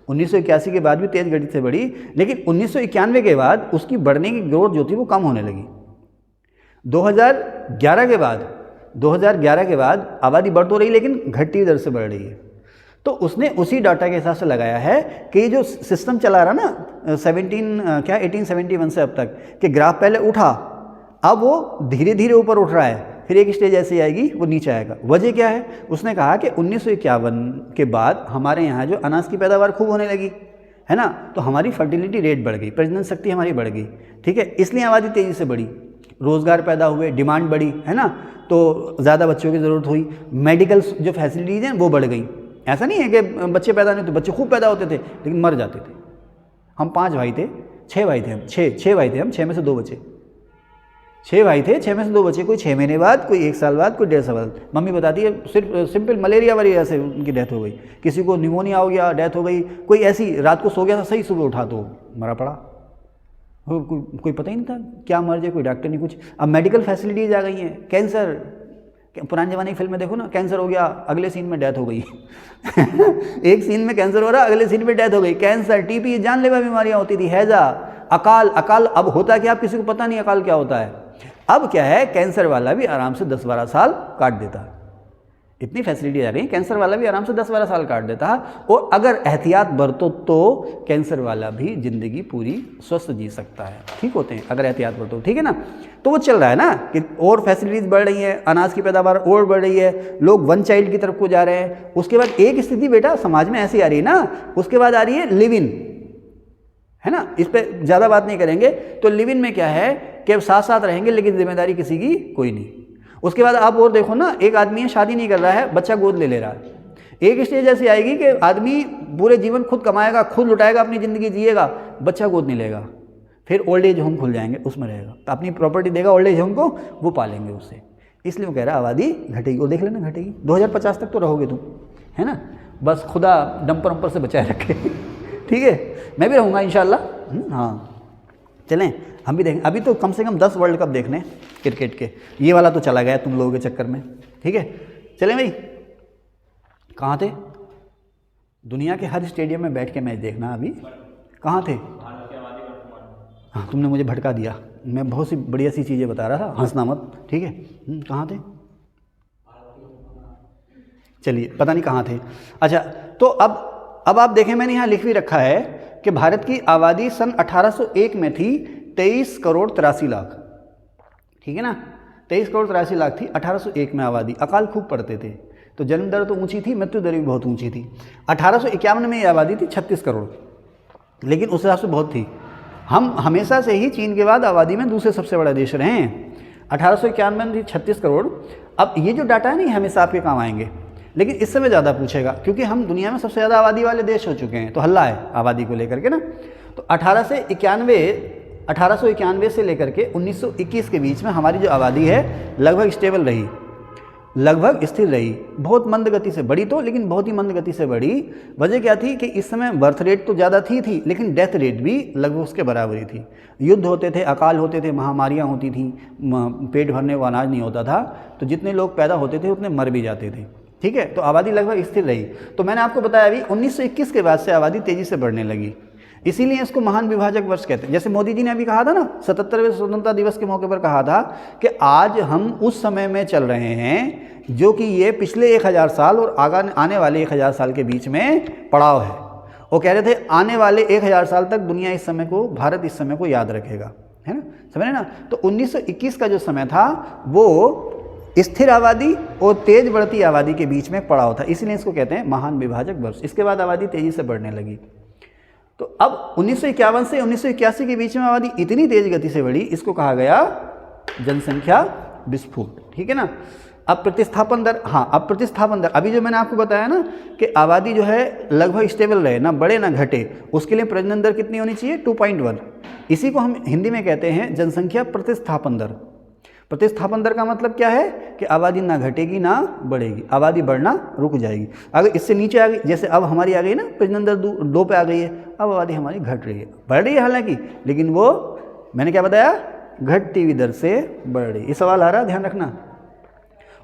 1981 के बाद भी तेज़ गति से बढ़ी, लेकिन 1991 के बाद उसकी बढ़ने की ग्रोथ जो थी वो कम होने लगी। 2011 के बाद आबादी बढ़ तो रही लेकिन घटती दर से बढ़ रही है। तो उसने उसी डाटा के हिसाब से लगाया है कि ये जो सिस्टम चला रहा ना 1871 से अब तक, कि ग्राफ पहले उठा, अब वो धीरे धीरे ऊपर उठ रहा है, फिर एक स्टेज ऐसी आएगी वो नीचे आएगा। वजह क्या है? उसने कहा कि 1951 के बाद हमारे यहाँ जो अनाज की पैदावार खूब होने लगी है ना, तो हमारी फर्टिलिटी रेट बढ़ गई, प्रजनन शक्ति हमारी बढ़ गई, ठीक है, इसलिए आबादी तेज़ी से बढ़ी, रोज़गार पैदा हुए, डिमांड बढ़ी, है ना, तो ज़्यादा बच्चों की ज़रूरत हुई, मेडिकल जो फैसिलिटीज़ हैं वो बढ़ गई। ऐसा नहीं है कि बच्चे पैदा नहीं होते, बच्चे खूब पैदा होते थे लेकिन मर जाते थे। हम 5 भाई थे, 6 भाई थे हम, 6 भाई थे हम, 6 में से 2 बचे, 6 भाई थे, 6 में से 2 बचे, कोई 6 महीने बाद, कोई 1 साल बाद, कोई 1.5 साल बाद। मम्मी बताती है सिर्फ सिंपल मलेरिया वगैरह से उनकी डेथ हो गई, किसी को निमोनिया हो गया, डेथ हो गई, कोई ऐसी रात को सो गया था सही, सुबह उठा तो मरा पड़ा। कोई पता ही नहीं था क्या मर्ज है, कोई डॉक्टर नहीं कुछ। अब मेडिकल फैसिलिटीज़ आ गई हैं। कैंसर, पुराने ज़माने की फिल्म में देखो ना, कैंसर हो गया, अगले सीन में डेथ हो गई एक सीन में कैंसर हो रहा, अगले सीन में डेथ हो गई। कैंसर, टीबी, जानलेवा बीमारियां होती थी, हैजा, अकाल। अकाल अब होता क्या, आप किसी को पता नहीं अकाल क्या होता है। अब क्या है, कैंसर वाला भी आराम से 10-12 साल काट देता है। इतनी फैसिलिटी आ गई, कैंसर वाला भी आराम से 10-12 साल काट देता है। और अगर एहतियात बरतो तो कैंसर वाला भी ज़िंदगी पूरी स्वस्थ जी सकता है। ठीक होते हैं अगर एहतियात बरतो, ठीक है ना। तो वो चल रहा है ना कि और फैसिलिटीज़ बढ़ रही हैं, अनाज की पैदावार और बढ़ रही है, लोग 1 चाइल्ड की तरफ को जा रहे हैं। उसके बाद एक स्थिति बेटा समाज में ऐसी आ रही है ना, उसके बाद आ रही है लिव इन, है ना। इस पर ज़्यादा बात नहीं करेंगे। तो लिव इन में क्या है कि साथ साथ रहेंगे लेकिन जिम्मेदारी किसी की कोई नहीं। उसके बाद आप और देखो ना, एक आदमी है शादी नहीं कर रहा है, बच्चा गोद ले रहा है। एक स्टेज ऐसी आएगी कि आदमी पूरे जीवन खुद कमाएगा, खुद लुटाएगा, अपनी ज़िंदगी जिएगा, बच्चा गोद नहीं लेगा। फिर ओल्ड एज होम खुल जाएंगे, उसमें रहेगा, अपनी प्रॉपर्टी देगा ओल्ड एज होम को, वो पालेंगे उससे। इसलिए वो कह रहा है आबादी घटेगी। वो देख लेना घटेगी, 2050 तक तो रहोगे तुम, है ना। बस खुदा डंपर वंपर से बचाए रखे ठीक है, मैं भी रहूँगा इंशाल्लाह। हाँ चलें, हम भी देखें। अभी तो कम से कम 10 वर्ल्ड कप देखने क्रिकेट के, ये वाला तो चला गया तुम लोगों के चक्कर में, ठीक है। चलें भाई, कहाँ थे? दुनिया के हर स्टेडियम में बैठ के मैच देखना। अभी कहाँ थे? हाँ, तुमने मुझे भटका दिया, मैं बहुत सी बढ़िया सी चीज़ें बता रहा था, हंसना मत, ठीक है। कहाँ थे? चलिए, पता नहीं कहाँ थे। अच्छा, तो अब आप देखें, मैंने यहाँ लिख भी रखा है कि भारत की आबादी सन 1801 में थी 23 करोड़ 83 लाख, ठीक है ना। 23 करोड़ 83 लाख थी 1801 में आबादी। अकाल खूब पड़ते थे, तो जन्म दर तो ऊंची थी, मृत्यु दर भी बहुत ऊंची थी। 1851 में ये आबादी थी 36 करोड़, लेकिन उस हिसाब से बहुत थी। हम हमेशा से ही चीन के बाद आबादी में दूसरे सबसे बड़ा देश रहे हैं। 1851 में थी 36 करोड़। अब ये जो डाटा है ना, ये हमेशा आपके काम आएंगे, लेकिन इस समय ज़्यादा पूछेगा, क्योंकि हम दुनिया में सबसे ज़्यादा आबादी वाले देश हो चुके हैं, तो हल्ला है आबादी को लेकर के ना। तो 1891 से लेकर के 1921 के बीच में हमारी जो आबादी है लगभग स्टेबल रही, लगभग स्थिर रही। बहुत मंद गति से बढ़ी तो, लेकिन बहुत ही मंद गति से बढ़ी। वजह क्या थी कि इस समय बर्थ रेट तो ज़्यादा थी, लेकिन डेथ रेट भी लगभग उसके बराबर ही थी। युद्ध होते थे, अकाल होते थे, महामारियाँ होती थी, पेट भरने को अनाज नहीं होता था, तो जितने लोग पैदा होते थे उतने मर भी जाते थे, ठीक है। तो आबादी लगभग स्थिर रही। तो मैंने आपको बताया अभी 1921 के बाद से आबादी तेज़ी से बढ़ने लगी, इसीलिए इसको महान विभाजक वर्ष कहते हैं। जैसे मोदी जी ने अभी कहा था ना, 77वें स्वतंत्रता दिवस के मौके पर कहा था कि आज हम उस समय में चल रहे हैं जो कि ये पिछले 1000 साल और आने वाले 1000 साल के बीच में पड़ाव है। वो कह रहे थे आने वाले 1000 साल तक दुनिया इस समय को, भारत इस समय को याद रखेगा, है ना, समझे ना। तो 1921 का जो समय था वो स्थिर आबादी और तेज बढ़ती आबादी के बीच में पड़ाव था, इसलिए इसको कहते हैं महान विभाजक वर्ष। इसके बाद आबादी तेजी से बढ़ने लगी। तो अब 1951 से 1981 के बीच में आबादी इतनी तेज गति से बढ़ी, इसको कहा गया जनसंख्या विस्फोट, ठीक है ना। अब प्रतिस्थापन दर, हाँ, अब प्रतिस्थापन दर, अभी जो मैंने आपको बताया ना कि आबादी जो है लगभग स्टेबल रहे, ना बढ़े ना घटे, उसके लिए प्रजनन दर कितनी होनी चाहिए? 2.1। इसी को हम हिंदी में कहते हैं जनसंख्या प्रतिस्थापन दर। प्रतिस्थापन दर का मतलब क्या है कि आबादी ना घटेगी ना बढ़ेगी, आबादी बढ़ना रुक जाएगी। अगर इससे नीचे आ गई, जैसे अब हमारी आ गई ना प्रजनन दर 2 पे आ गई है, अब आबादी हमारी घट रही है, बढ़ रही है हालांकि, लेकिन वो मैंने क्या बताया, घटती हुई दर से बढ़ रही है। ये सवाल आ रहा है, ध्यान रखना।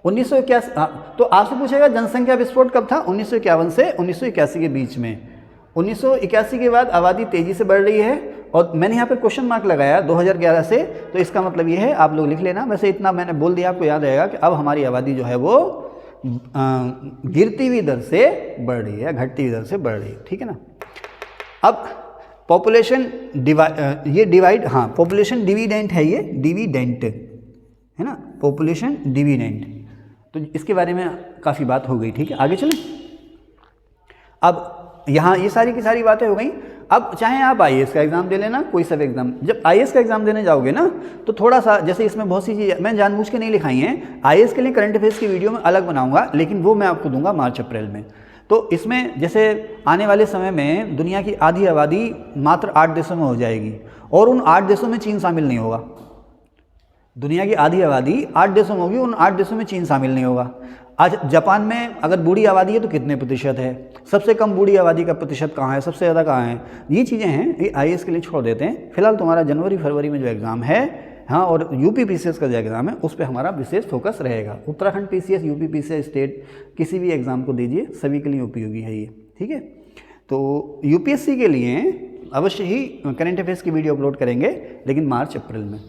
1981, तो आपसे पूछेगा जनसंख्या विस्फोट कब था? 1951 से 1981 के बीच में। 1981 के बाद आबादी तेज़ी से बढ़ रही है, और मैंने यहाँ पे क्वेश्चन मार्क लगाया 2011 से, तो इसका मतलब ये है, आप लोग लिख लेना। वैसे इतना मैंने बोल दिया, आपको याद रहेगा कि अब हमारी आबादी जो है वो गिरती हुई दर से बढ़ रही है, घटती हुई दर से बढ़ रही है, ठीक है ना। अब पॉपुलेशन डिवाइड, हाँ, पॉपुलेशन डिविडेंट है, ये डिविडेंट है ना, पॉपुलेशन डिविडेंट। तो इसके बारे में काफ़ी बात हो गई, ठीक है। आगे चलें। अब यहाँ ये सारी की सारी बातें हो गई। अब चाहे आप IAS का एग्ज़ाम दे लेना, कोई सा भी एग्ज़ाम, जब IAS का एग्ज़ाम देने जाओगे ना, तो थोड़ा सा, जैसे इसमें बहुत सी चीज़ें मैंने जानबूझ के नहीं लिखाई हैं, IAS के लिए करंट अफेयर्स की वीडियो में अलग बनाऊंगा, लेकिन वो मैं आपको दूंगा मार्च अप्रैल में। तो इसमें जैसे आने वाले समय में दुनिया की आधी आबादी मात्र 8 देशों में हो जाएगी, और उन 8 देशों में चीन शामिल नहीं होगा। दुनिया की आधी आबादी 8 देशों में होगी, उन 8 देशों में चीन शामिल नहीं होगा। आज जापान में अगर बूढ़ी आबादी है तो कितने प्रतिशत है, सबसे कम बूढ़ी आबादी का प्रतिशत कहाँ है, सबसे ज़्यादा कहाँ है, ये चीज़ें हैं, ये IAS के लिए छोड़ देते हैं। फिलहाल तुम्हारा जनवरी फरवरी में जो एग्ज़ाम है, हाँ, और यूपी PCS का जो एग्ज़ाम है उस पर हमारा विशेष फोकस रहेगा। Uttarakhand PCS, UP PCS, state किसी भी एग्ज़ाम को दीजिए, सभी के लिए उपयोगी है ये, ठीक है। तो UPSC के लिए अवश्य ही करंट अफेयर्स की वीडियो अपलोड करेंगे, लेकिन मार्च अप्रैल में।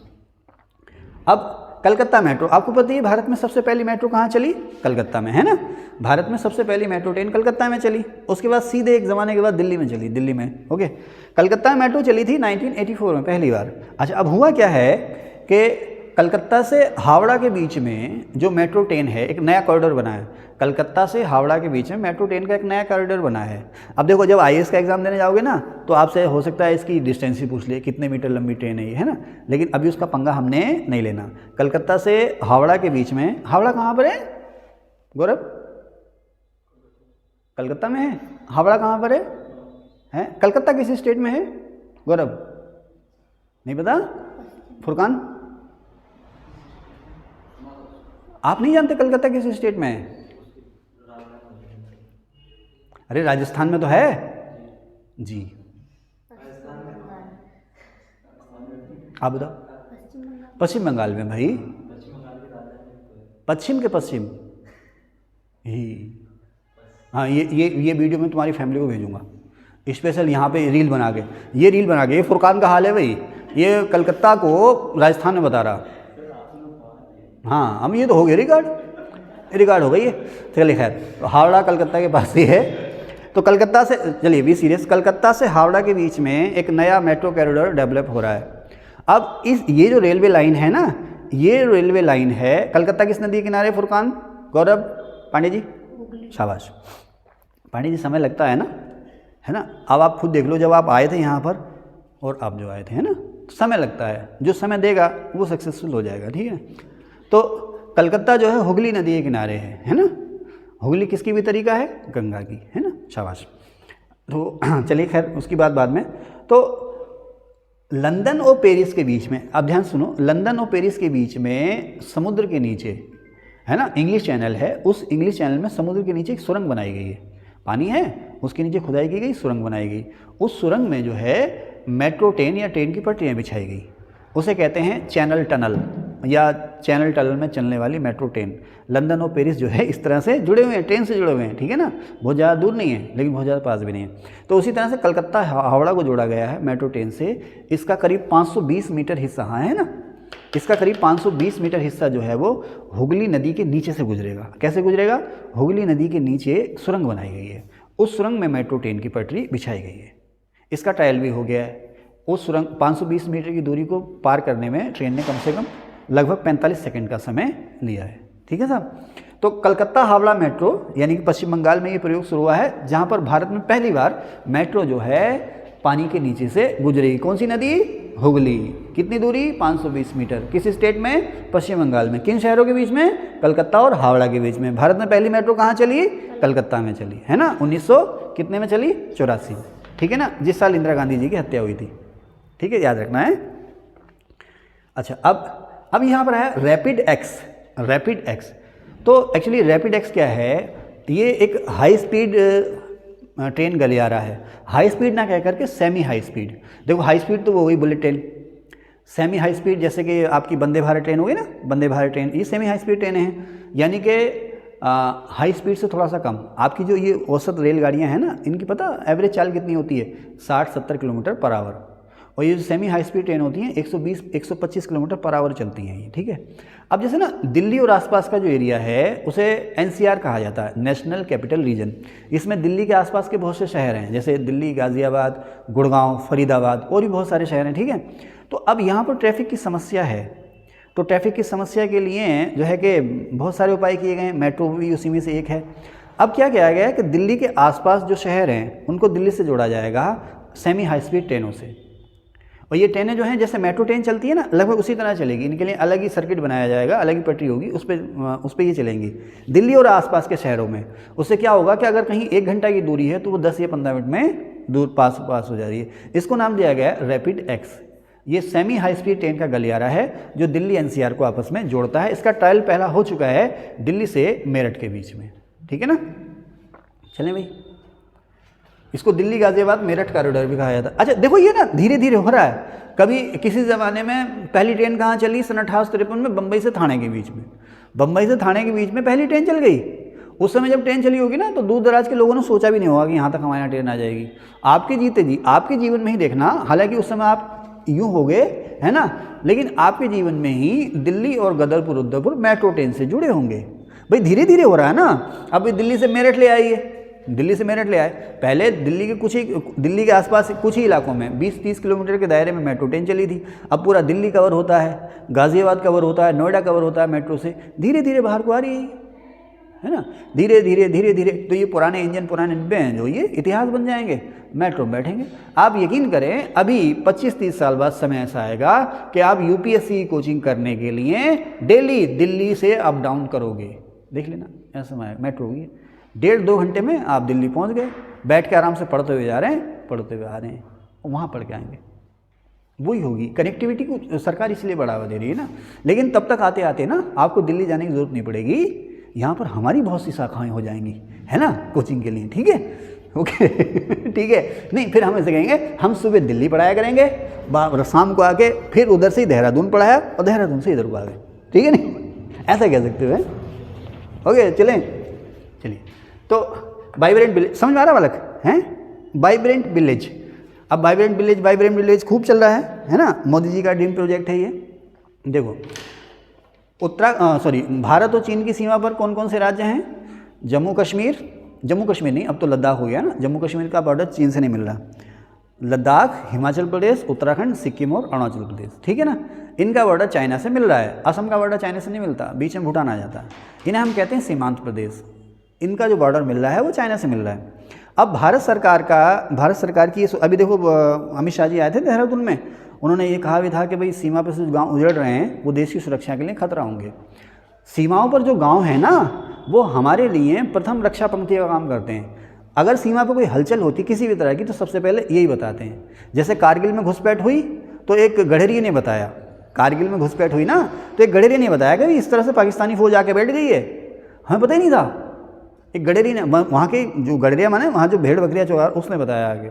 अब कलकत्ता मेट्रो, आपको पता है भारत में सबसे पहली मेट्रो कहाँ चली, कलकत्ता में, है ना। भारत में सबसे पहली मेट्रो ट्रेन कलकत्ता में चली, उसके बाद सीधे एक ज़माने के बाद दिल्ली में चली, दिल्ली में, ओके। कलकत्ता में मेट्रो चली थी 1984 में पहली बार। अच्छा, अब हुआ क्या है कि कलकत्ता से हावड़ा के बीच में जो मेट्रो ट्रेन है, एक नया कॉरिडोर बना है। कलकत्ता से हावड़ा के बीच में मेट्रो ट्रेन का एक नया कॉरिडोर बना है। अब देखो, जब IAS का एग्ज़ाम देने जाओगे ना, तो आपसे हो सकता है इसकी डिस्टेंस ही पूछ लिए, कितने मीटर लंबी ट्रेन है ये, है ना। लेकिन अभी उसका पंगा हमने नहीं लेना। कलकत्ता से हावड़ा के बीच में, हावड़ा कहाँ पर है गौरव, कलकत्ता में है, हावड़ा कहाँ पर है? कलकत्ता किसी स्टेट में है गौरव, नहीं पता? फुरकान, आप नहीं जानते कलकत्ता किस स्टेट में है? अरे राजस्थान में तो है जी, आप बताओ। पश्चिम बंगाल में भाई, पश्चिम के पश्चिम ही। हाँ, ये वीडियो मैं तुम्हारी फैमिली को भेजूंगा स्पेशल, यहाँ पे रील बना के, ये फुरकान का हाल है भाई, ये कलकत्ता को राजस्थान में बता रहा। हाँ, हम ये तो हो गए रिकॉर्ड हो गई है, चलिए खैर। तो हावड़ा कलकत्ता के पास ही है। तो कलकत्ता से, चलिए बी सीरियस, कलकत्ता से हावड़ा के बीच में एक नया मेट्रो कॉरिडोर डेवलप हो रहा है। अब ये जो रेलवे लाइन है ना, ये रेलवे लाइन है कलकत्ता किस नदी के किनारे फुरकान, गौरव, पांडे जी, शाबाश पांडे जी, समय लगता है ना। अब आप खुद देख लो, जब आप आए थे यहाँ पर और आप जो आए थे, है ना, समय लगता है, जो समय देगा वो सक्सेसफुल हो जाएगा, ठीक है। तो कलकत्ता जो है हुगली नदी के किनारे है ना। हुगली किसकी भी तरीका है, गंगा की, है ना, शाबाश। तो चलिए खैर, उसकी बात बाद में। तो लंदन और पेरिस के बीच में, अब ध्यान सुनो, लंदन और पेरिस के बीच में समुद्र के नीचे, है ना, इंग्लिश चैनल है, उस इंग्लिश चैनल में समुद्र के नीचे एक सुरंग बनाई गई है, पानी है, उसके नीचे खुदाई की गई, सुरंग बनाई गई। उस सुरंग में जो है मेट्रो ट्रेन या ट्रेन की पटरियाँ बिछाई गई, उसे कहते हैं चैनल टनल, या चैनल टनल में चलने वाली मेट्रो ट्रेन। लंदन और पेरिस जो है इस तरह से जुड़े हुए हैं, ट्रेन से जुड़े हुए हैं, ठीक है ना, बहुत ज़्यादा दूर नहीं है लेकिन बहुत ज़्यादा पास भी नहीं है। तो उसी तरह से कलकत्ता हावड़ा को जोड़ा गया है मेट्रो ट्रेन से। इसका करीब 520 मीटर हिस्सा, हाँ है ना, इसका करीब 520 मीटर हिस्सा जो है वो हुगली नदी के नीचे से गुजरेगा। कैसे गुजरेगा, हुगली नदी के नीचे सुरंग बनाई गई है, उस सुरंग में मेट्रो ट्रेन की पटरी बिछाई गई है। इसका ट्रायल भी हो गया है। उस सुरंग 520 मीटर की दूरी को पार करने में ट्रेन ने कम से कम लगभग 45 सेकंड का समय लिया है, ठीक है साहब। तो कलकत्ता हावड़ा मेट्रो यानी कि पश्चिम बंगाल में ये प्रयोग शुरू हुआ है, जहाँ पर भारत में पहली बार मेट्रो जो है पानी के नीचे से गुजरेगी। कौन सी नदी, हुगली। कितनी दूरी, 520 मीटर। किस स्टेट में, पश्चिम बंगाल में। किन शहरों के बीच में, कलकत्ता और हावड़ा के बीच में। भारत में पहली मेट्रो कहाँ चली, कलकत्ता में चली, है ना, 1900 कितने में चली, 84, ठीक है ना, जिस साल इंदिरा गांधी जी की हत्या हुई थी, ठीक है, याद रखना है। अच्छा, अब यहाँ पर है रैपिड एक्स। तो एक्चुअली रैपिड एक्स क्या है, ये एक हाई स्पीड ट्रेन गलियारा है। हाई स्पीड ना कह करके सेमी हाई स्पीड। देखो हाई स्पीड तो वो हुई bullet train, semi high speed जैसे कि आपकी वंदे भारत ट्रेन होगी ना, वंदे भारत ट्रेन, ये सेमी हाई स्पीड ट्रेनें हैं, यानी कि हाई स्पीड से थोड़ा सा कम। आपकी जो ये औसत रेलगाड़ियाँ हैं ना, इनकी पता एवरेज चाल कितनी होती है, 60-70 किलोमीटर पर आवर। और ये जो सेमी हाई स्पीड ट्रेन होती हैं 120-125 किलोमीटर पर आवर चलती हैं ये, ठीक है। अब जैसे ना दिल्ली और आसपास का जो एरिया है उसे NCR कहा जाता है, नेशनल कैपिटल रीजन। इसमें दिल्ली के आसपास के बहुत से शहर हैं, जैसे दिल्ली, गाज़ियाबाद, गुड़गांव, फरीदाबाद और भी बहुत सारे शहर हैं, ठीक है। तो अब यहाँ पर ट्रैफिक की समस्या है, तो ट्रैफिक की समस्या के लिए जो है कि बहुत सारे उपाय किए गए हैं, मेट्रो भी उसी में से एक है। अब क्या किया गया है कि दिल्ली के आसपास जो शहर हैं उनको दिल्ली से जोड़ा जाएगा सेमी हाई स्पीड ट्रेनों से। और ये ट्रेनें जो हैं जैसे मेट्रो ट्रेन चलती है ना, लगभग उसी तरह चलेगी। इनके लिए अलग ही सर्किट बनाया जाएगा, अलग ही पटरी होगी, उस पर ये चलेंगी दिल्ली और आसपास के शहरों में। उससे क्या होगा कि अगर कहीं 1 घंटा की दूरी है तो वो 10 या 15 मिनट में दूर पास हो जा रही है। इसको नाम दिया गया है रैपिड एक्स। ये सेमी हाई स्पीड ट्रेन का गलियारा है जो दिल्ली एनसीआर को आपस में जोड़ता है। इसका ट्रायल पहला हो चुका है दिल्ली से मेरठ के बीच में, ठीक है ना। चलें भाई, इसको दिल्ली गाजियाबाद मेरठ कॉरिडोर भी कहा जाता है। अच्छा देखो ये ना धीरे धीरे हो रहा है। कभी किसी ज़माने में पहली ट्रेन कहाँ चली, सन 1853 में बम्बई से थाने के बीच में, बम्बई से थाने के बीच में पहली ट्रेन चल गई। उस समय जब ट्रेन चली होगी ना तो दूर दराज के लोगों ने सोचा भी नहीं होगा कि यहाँ तक हमारे यहाँ ट्रेन आ जाएगी। आपके जीते जी आपके जीवन में ही देखना, हालांकि उस समय आप यूँ हो गए है ना, लेकिन आपके जीवन में ही दिल्ली और गदरपुर उदयपुर मेट्रो ट्रेन से जुड़े होंगे। भाई धीरे धीरे हो रहा है ना। अब दिल्ली से मेरठ ले आइए, दिल्ली से मेरठ ले आए। पहले दिल्ली के आसपास कुछ ही इलाकों में 20-30 किलोमीटर के दायरे में मेट्रो ट्रेन चली थी। अब पूरा दिल्ली कवर होता है, गाज़ियाबाद कवर होता है, नोएडा कवर होता है मेट्रो से। धीरे धीरे बाहर को आ रही है ना, धीरे धीरे धीरे धीरे। तो ये पुराने इंजन पुराने डिब्बे हैं जो ये इतिहास बन जाएंगे, मेट्रो में बैठेंगे। आप यकीन करें अभी 25-30 साल बाद समय ऐसा आएगा कि आप यूपीएससी कोचिंग करने के लिए डेली दिल्ली से अप डाउन करोगे। देख लेना ऐसा समय मेट्रो होगी, 1.5-2 घंटे में आप दिल्ली पहुंच गए, बैठ के आराम से पढ़ते हुए जा रहे हैं, पढ़ते हुए आ रहे हैं, वहाँ पढ़ के आएंगे। वही होगी। कनेक्टिविटी को सरकार इसलिए बढ़ावा दे रही है ना। लेकिन तब तक आते आते ना आपको दिल्ली जाने की ज़रूरत नहीं पड़ेगी, यहाँ पर हमारी बहुत सी शाखाएं हो जाएंगी, है ना, कोचिंग के लिए। ठीक है, ओके ठीक है। नहीं फिर हम ऐसे कहेंगे हम सुबह दिल्ली पढ़ाया करेंगे, शाम को आके फिर उधर से ही देहरादून पढ़ाया और देहरादून से इधर को आ गए। ठीक है, नहीं ऐसा कह सकते हो। ओके चलें, चलिए। तो वाइब्रेंट विलेज समझ में आ रहा बालक हैं, वाइब्रेंट विलेज। अब वाइब्रेंट विलेज खूब चल रहा है ना, मोदी जी का ड्रीम प्रोजेक्ट है ये। देखो भारत और चीन की सीमा पर कौन कौन से राज्य हैं? जम्मू कश्मीर नहीं, अब तो लद्दाख हो गया ना। जम्मू कश्मीर का बॉर्डर चीन से नहीं मिल रहा। लद्दाख, हिमाचल प्रदेश, उत्तराखंड, सिक्किम और अरुणाचल प्रदेश, ठीक है ना, इनका बॉर्डर चाइना से मिल रहा है। असम का बॉर्डर चाइना से नहीं मिलता, बीच में भूटान आ जाता है। इन्हें हम कहते हैं सीमांत प्रदेश। इनका जो बॉर्डर मिल रहा है वो चाइना से मिल रहा है। अब भारत सरकार की अभी देखो अमित शाह जी आए थे देहरादून में, उन्होंने ये कहा भी था कि भाई सीमा पर से जो गाँव उजड़ रहे हैं वो देश की सुरक्षा के लिए खतरा होंगे। सीमाओं पर जो गाँव हैं ना वो हमारे लिए प्रथम रक्षा पंक्ति का काम करते हैं। अगर सीमा पर कोई हलचल होती किसी भी तरह की तो सबसे पहले यही बताते हैं। जैसे कारगिल में घुसपैठ हुई तो एक गडरिये ने बताया, कारगिल में घुसपैठ हुई ना तो एक गडरिये ने बताया कि इस तरह से पाकिस्तानी फौज आके बैठ गई है, हमें पता ही नहीं था। एक गडरिये ने, वहाँ के जो गडरिया माने वहाँ जो भेड़ बकरियाँ चौरा, उसने बताया आगे।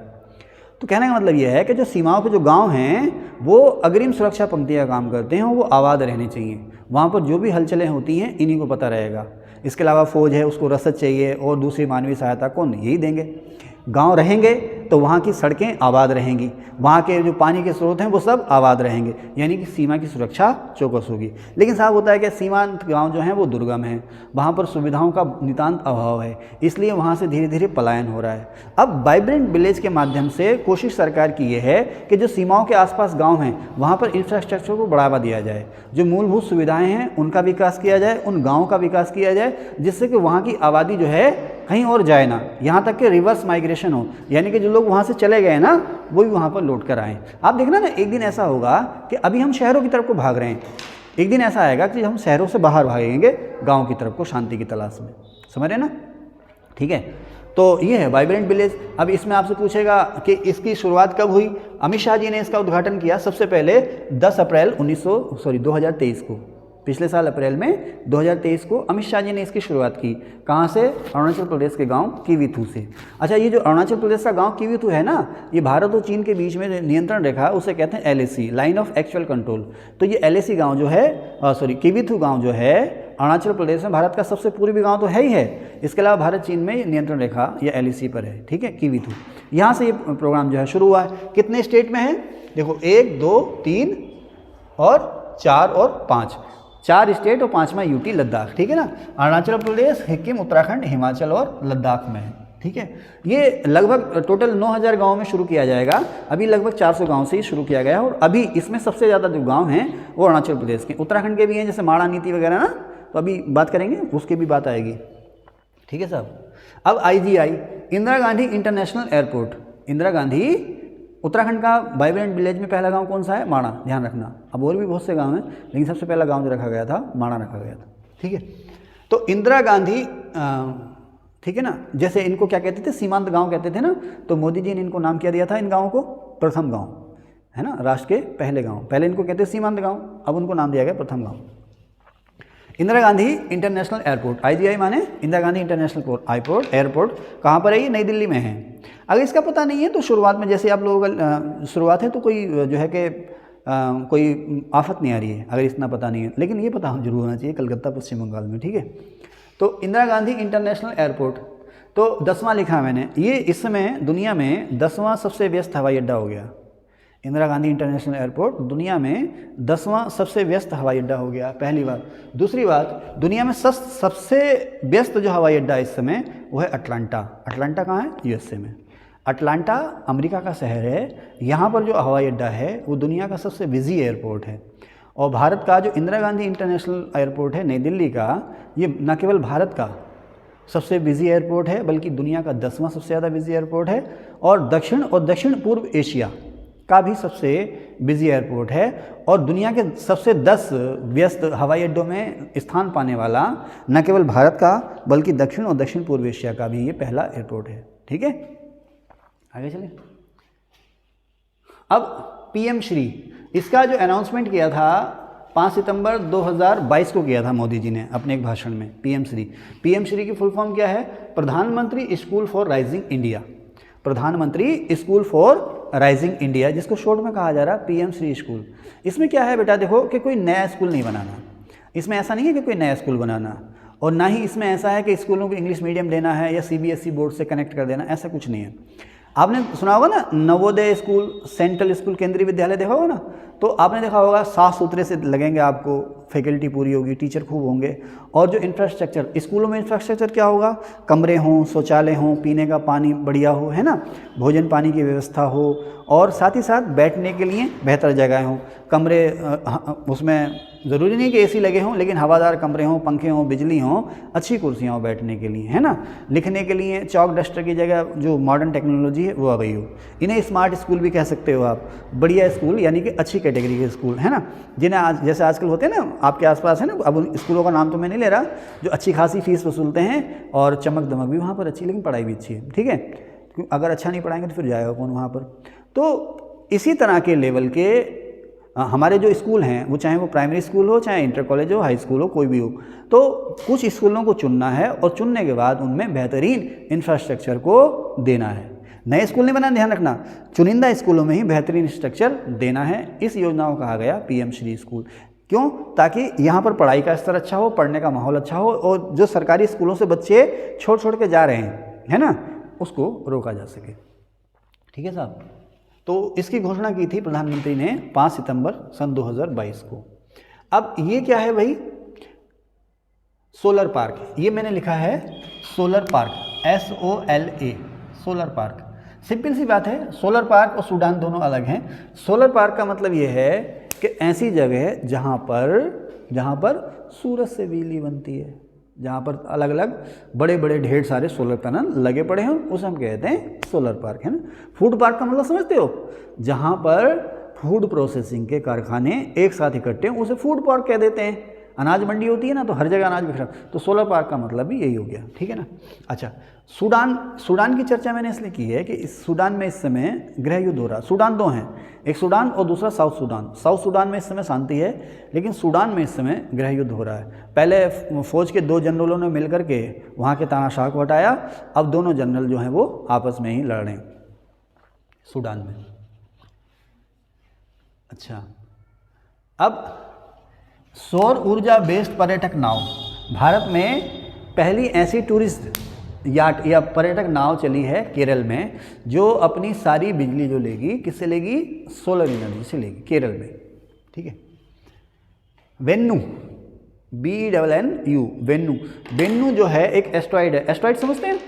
तो कहने का मतलब यह है कि जो सीमाओं पे जो गांव हैं वो अग्रिम सुरक्षा पंक्ति का काम करते हैं, वो आबाद रहने चाहिए। वहाँ पर जो भी हलचलें होती हैं इन्हीं को पता रहेगा। इसके अलावा फ़ौज है उसको रसद चाहिए और दूसरी मानवीय सहायता कौन, यही देंगे। गांव रहेंगे तो वहाँ की सड़कें आबाद रहेंगी, वहाँ के जो पानी के स्रोत हैं वो सब आबाद रहेंगे, यानी कि सीमा की सुरक्षा चौकस होगी। लेकिन साहब होता है कि सीमांत गांव जो हैं वो दुर्गम हैं, वहाँ पर सुविधाओं का नितांत अभाव है, इसलिए वहाँ से धीरे धीरे पलायन हो रहा है। अब वाइब्रेंट विलेज के माध्यम से कोशिश सरकार की ये है कि जो सीमाओं के आसपास गाँव हैं वहाँ पर इंफ्रास्ट्रक्चर को बढ़ावा दिया जाए, जो मूलभूत सुविधाएँ हैं उनका विकास किया जाए, उन गाँव का विकास किया जाए, जिससे कि वहाँ की आबादी जो है कहीं और जाए ना, यहाँ तक कि रिवर्स माइग्रेशन हो, यानी कि जो लोग वहाँ से चले गए ना वो भी वहाँ पर लौट कर आएँ। आप देखना ना एक दिन ऐसा होगा कि अभी हम शहरों की तरफ को भाग रहे हैं, एक दिन ऐसा आएगा कि हम शहरों से बाहर भागेंगे गाँव की तरफ को शांति की तलाश में, समझ रहे ना। ठीक है, तो ये है वाइब्रेंट विलेज। अब इसमें आपसे पूछेगा कि इसकी शुरुआत कब हुई? अमित शाह जी ने इसका उद्घाटन किया सबसे पहले 10 अप्रैल 2023 को, पिछले साल अप्रैल में 2023 को अमित शाह जी ने इसकी शुरुआत की। कहाँ से? अरुणाचल प्रदेश के गांव किवीथू से। अच्छा, ये जो अरुणाचल प्रदेश का गांव किवीथू है ना, ये भारत और चीन के बीच में नियंत्रण रेखा उसे कहते हैं LAC, line of actual control. तो ये LAC गांव जो है किवीथू गांव जो है अरुणाचल प्रदेश में भारत का सबसे पूर्वी गांव तो है ही है। इसके अलावा भारत चीन में नियंत्रण रेखा या LAC पर है। ठीक है, किवीथू, यहाँ से ये प्रोग्राम जो है शुरू हुआ है। कितने स्टेट में है? देखो 1, 2, 3 और 4 और 5, 4 स्टेट और 5वां यूटी लद्दाख। ठीक है ना, अरुणाचल प्रदेश, सिक्किम, उत्तराखंड, हिमाचल और लद्दाख में है। ठीक है, ये लगभग टोटल 9000 गाँव में शुरू किया जाएगा। अभी लगभग 400 गाँव से ही शुरू किया गया है और अभी इसमें सबसे ज़्यादा जो गाँव हैं वो अरुणाचल प्रदेश के, उत्तराखंड के भी हैं, जैसे माणा नीति वगैरह ना, तो अभी बात करेंगे उसकी भी बात आएगी। ठीक है साहब। अब IGI, Indira Gandhi international airport. Indira Gandhi, Uttarakhand का वाइब्रेंट विलेज में पहला गांव कौन सा है? माणा, ध्यान रखना। अब और भी बहुत से गांव हैं लेकिन सबसे पहला गांव जो रखा गया था माणा रखा गया था। ठीक है, तो इंदिरा गांधी, ठीक है ना, जैसे इनको क्या कहते थे? सीमांत गांव कहते थे ना, तो मोदी जी ने इनको नाम क्या दिया था इन गाँवों को? प्रथम गाँव। है ना, राष्ट्र के पहले गांव। पहले इनको कहते सीमांत गांव, अब उनको नाम दिया गया प्रथम गांव। Indira Gandhi international airport, IGI माने इंदिरा गांधी इंटरनेशनल एयरपोर्ट कहाँ पर है? ये नई दिल्ली में है। अगर इसका पता नहीं है तो शुरुआत में जैसे आप लोगों का शुरुआत है तो कोई जो है कि कोई आफत नहीं आ रही है अगर इतना पता नहीं है, लेकिन ये पता जरूर होना चाहिए, कलकत्ता पश्चिम बंगाल में, ठीक है। तो इंदिरा गांधी इंटरनेशनल एयरपोर्ट तो 10वां लिखा है मैंने, ये इस समय दुनिया में 10वां सबसे व्यस्त हवाई अड्डा हो गया। इंदिरा गांधी इंटरनेशनल एयरपोर्ट दुनिया में 10वां सबसे व्यस्त हवाई अड्डा हो गया, पहली बात। दूसरी बात, दुनिया में सबसे व्यस्त जो हवाई अड्डा इस समय वो है अटलांटा। अटलांटा कहाँ है? USA में। अटलांटा अमेरिका का शहर है, यहाँ पर जो हवाई अड्डा है वो दुनिया का सबसे बिजी एयरपोर्ट है। और भारत का जो इंदिरा गांधी इंटरनेशनल एयरपोर्ट है नई दिल्ली का, ये न केवल भारत का सबसे बिजी एयरपोर्ट है बल्कि दुनिया का 10वां सबसे ज़्यादा बिजी एयरपोर्ट है, और दक्षिण पूर्व एशिया का भी सबसे बिजी एयरपोर्ट है, और दुनिया के सबसे 10 व्यस्त हवाई अड्डों में स्थान पाने वाला न केवल भारत का बल्कि दक्षिण पूर्व एशिया का भी ये पहला एयरपोर्ट है, ठीक है। आगे चलें। अब PM श्री, इसका जो अनाउंसमेंट किया था 5 सितंबर 2022 को किया था मोदी जी ने अपने एक भाषण में। PM श्री की फुल फॉर्म क्या है? प्रधानमंत्री स्कूल फॉर राइजिंग इंडिया। प्रधानमंत्री स्कूल फॉर राइजिंग इंडिया, जिसको शॉर्ट में कहा जा रहा है PM श्री स्कूल। इसमें क्या है बेटा, देखो कि कोई नया स्कूल नहीं बनाना, इसमें ऐसा नहीं है कि कोई नया स्कूल बनाना, और ना ही इसमें ऐसा है कि स्कूलों को इंग्लिश मीडियम देना है या CBSE बोर्ड से कनेक्ट कर देना, ऐसा कुछ नहीं है। आपने सुना होगा ना नवोदय स्कूल, सेंट्रल स्कूल, केंद्रीय विद्यालय देखा होगा ना, तो आपने देखा होगा साफ सुथरे से लगेंगे, आपको फैकल्टी पूरी होगी, टीचर खूब होंगे, और जो इंफ्रास्ट्रक्चर स्कूलों में इंफ्रास्ट्रक्चर क्या होगा? कमरे हों, शौचालय हों, पीने का पानी बढ़िया हो, है ना, भोजन पानी की व्यवस्था हो, और साथ ही साथ बैठने के लिए बेहतर जगह हों, कमरे उसमें ज़रूरी नहीं कि AC लगे हों, लेकिन हवादार कमरे हों, पंखे हों, बिजली हों, अच्छी कुर्सियाँ हों बैठने के लिए, है ना, लिखने के लिए चॉक डस्टर की जगह जो मॉडर्न टेक्नोलॉजी है वो आ गई हो। इन्हें स्मार्ट स्कूल भी कह सकते हो आप, बढ़िया स्कूल यानी कि अच्छी कैटेगरी के स्कूल, है ना, जिन्हें आज जैसे आजकल होते हैं ना आपके आसपास, है ना, अब उन स्कूलों का नाम तो मैं नहीं ले रहा, जो अच्छी खासी फीस वसूलते हैं और चमक दमक भी वहाँ पर अच्छी, लेकिन पढ़ाई भी अच्छी है, ठीक है। अगर अच्छा नहीं पढ़ाएंगे तो फिर जाएगा कौन वहाँ पर। तो इसी तरह के लेवल के हमारे जो स्कूल हैं, वो चाहे वो प्राइमरी स्कूल हो, चाहे इंटर कॉलेज हो, हाई स्कूल हो, कोई भी हो, तो कुछ स्कूलों को चुनना है और चुनने के बाद उनमें बेहतरीन इंफ्रास्ट्रक्चर को देना है। नए स्कूल नहीं बनाना, ध्यान रखना, चुनिंदा स्कूलों में ही बेहतरीन स्ट्रक्चर देना है। इस योजना को कहा गया PM श्री स्कूल। क्यों? ताकि यहाँ पर पढ़ाई का स्तर अच्छा हो, पढ़ने का माहौल अच्छा हो, और जो सरकारी स्कूलों से बच्चे छोड़ के जा रहे हैं, है ना, उसको रोका जा सके, ठीक है साहब। तो इसकी घोषणा की थी प्रधानमंत्री ने 5 सितंबर सन 2022 को। अब ये क्या है भाई? सोलर पार्क, ये मैंने लिखा है solar park, SOLA, solar park. Simple सी बात है, सोलर पार्क और सूडान दोनों अलग हैं। सोलर पार्क का मतलब ये है कि ऐसी जगह जहाँ पर सूरज से बिजली बनती है, जहाँ पर अलग अलग बड़े बड़े ढेर सारे सोलर पैनल लगे पड़े हैं, उसे हम कहते हैं सोलर पार्क, है ना। फूड पार्क का मतलब समझते हो? जहाँ पर फूड प्रोसेसिंग के कारखाने एक साथ इकट्ठे हैं, उसे फूड पार्क कह देते हैं। अनाज मंडी होती है ना, तो हर जगह अनाज बिखरा, तो सोलर पार्क का मतलब भी यही हो गया, ठीक है ना। अच्छा, सूडान की चर्चा मैंने इसलिए की है कि इस सूडान में इस समय गृह युद्ध हो रहा। सूडान दो हैं, एक सूडान और दूसरा साउथ सूडान। साउथ सूडान में इस समय शांति है, लेकिन सूडान में इस समय गृह युद्ध हो रहा है। पहले फौज के 2 जनरलों ने मिलकर के वहाँ के तानाशाह को हटाया, अब दोनों जनरल जो हैं वो आपस में ही लड़ रहे हैं सूडान में। अच्छा, अब सौर ऊर्जा बेस्ड पर्यटक नाव, भारत में पहली ऐसी टूरिस्ट याट या पर्यटक नाव चली है केरल में, जो अपनी सारी बिजली जो लेगी, किससे लेगी? सोलर एनर्जी से लेगी, केरल में, ठीक है। वेन्नू, BNNU, वेन्नू जो है एक एस्ट्रॉइड है। एस्ट्रॉइड समझते हैं?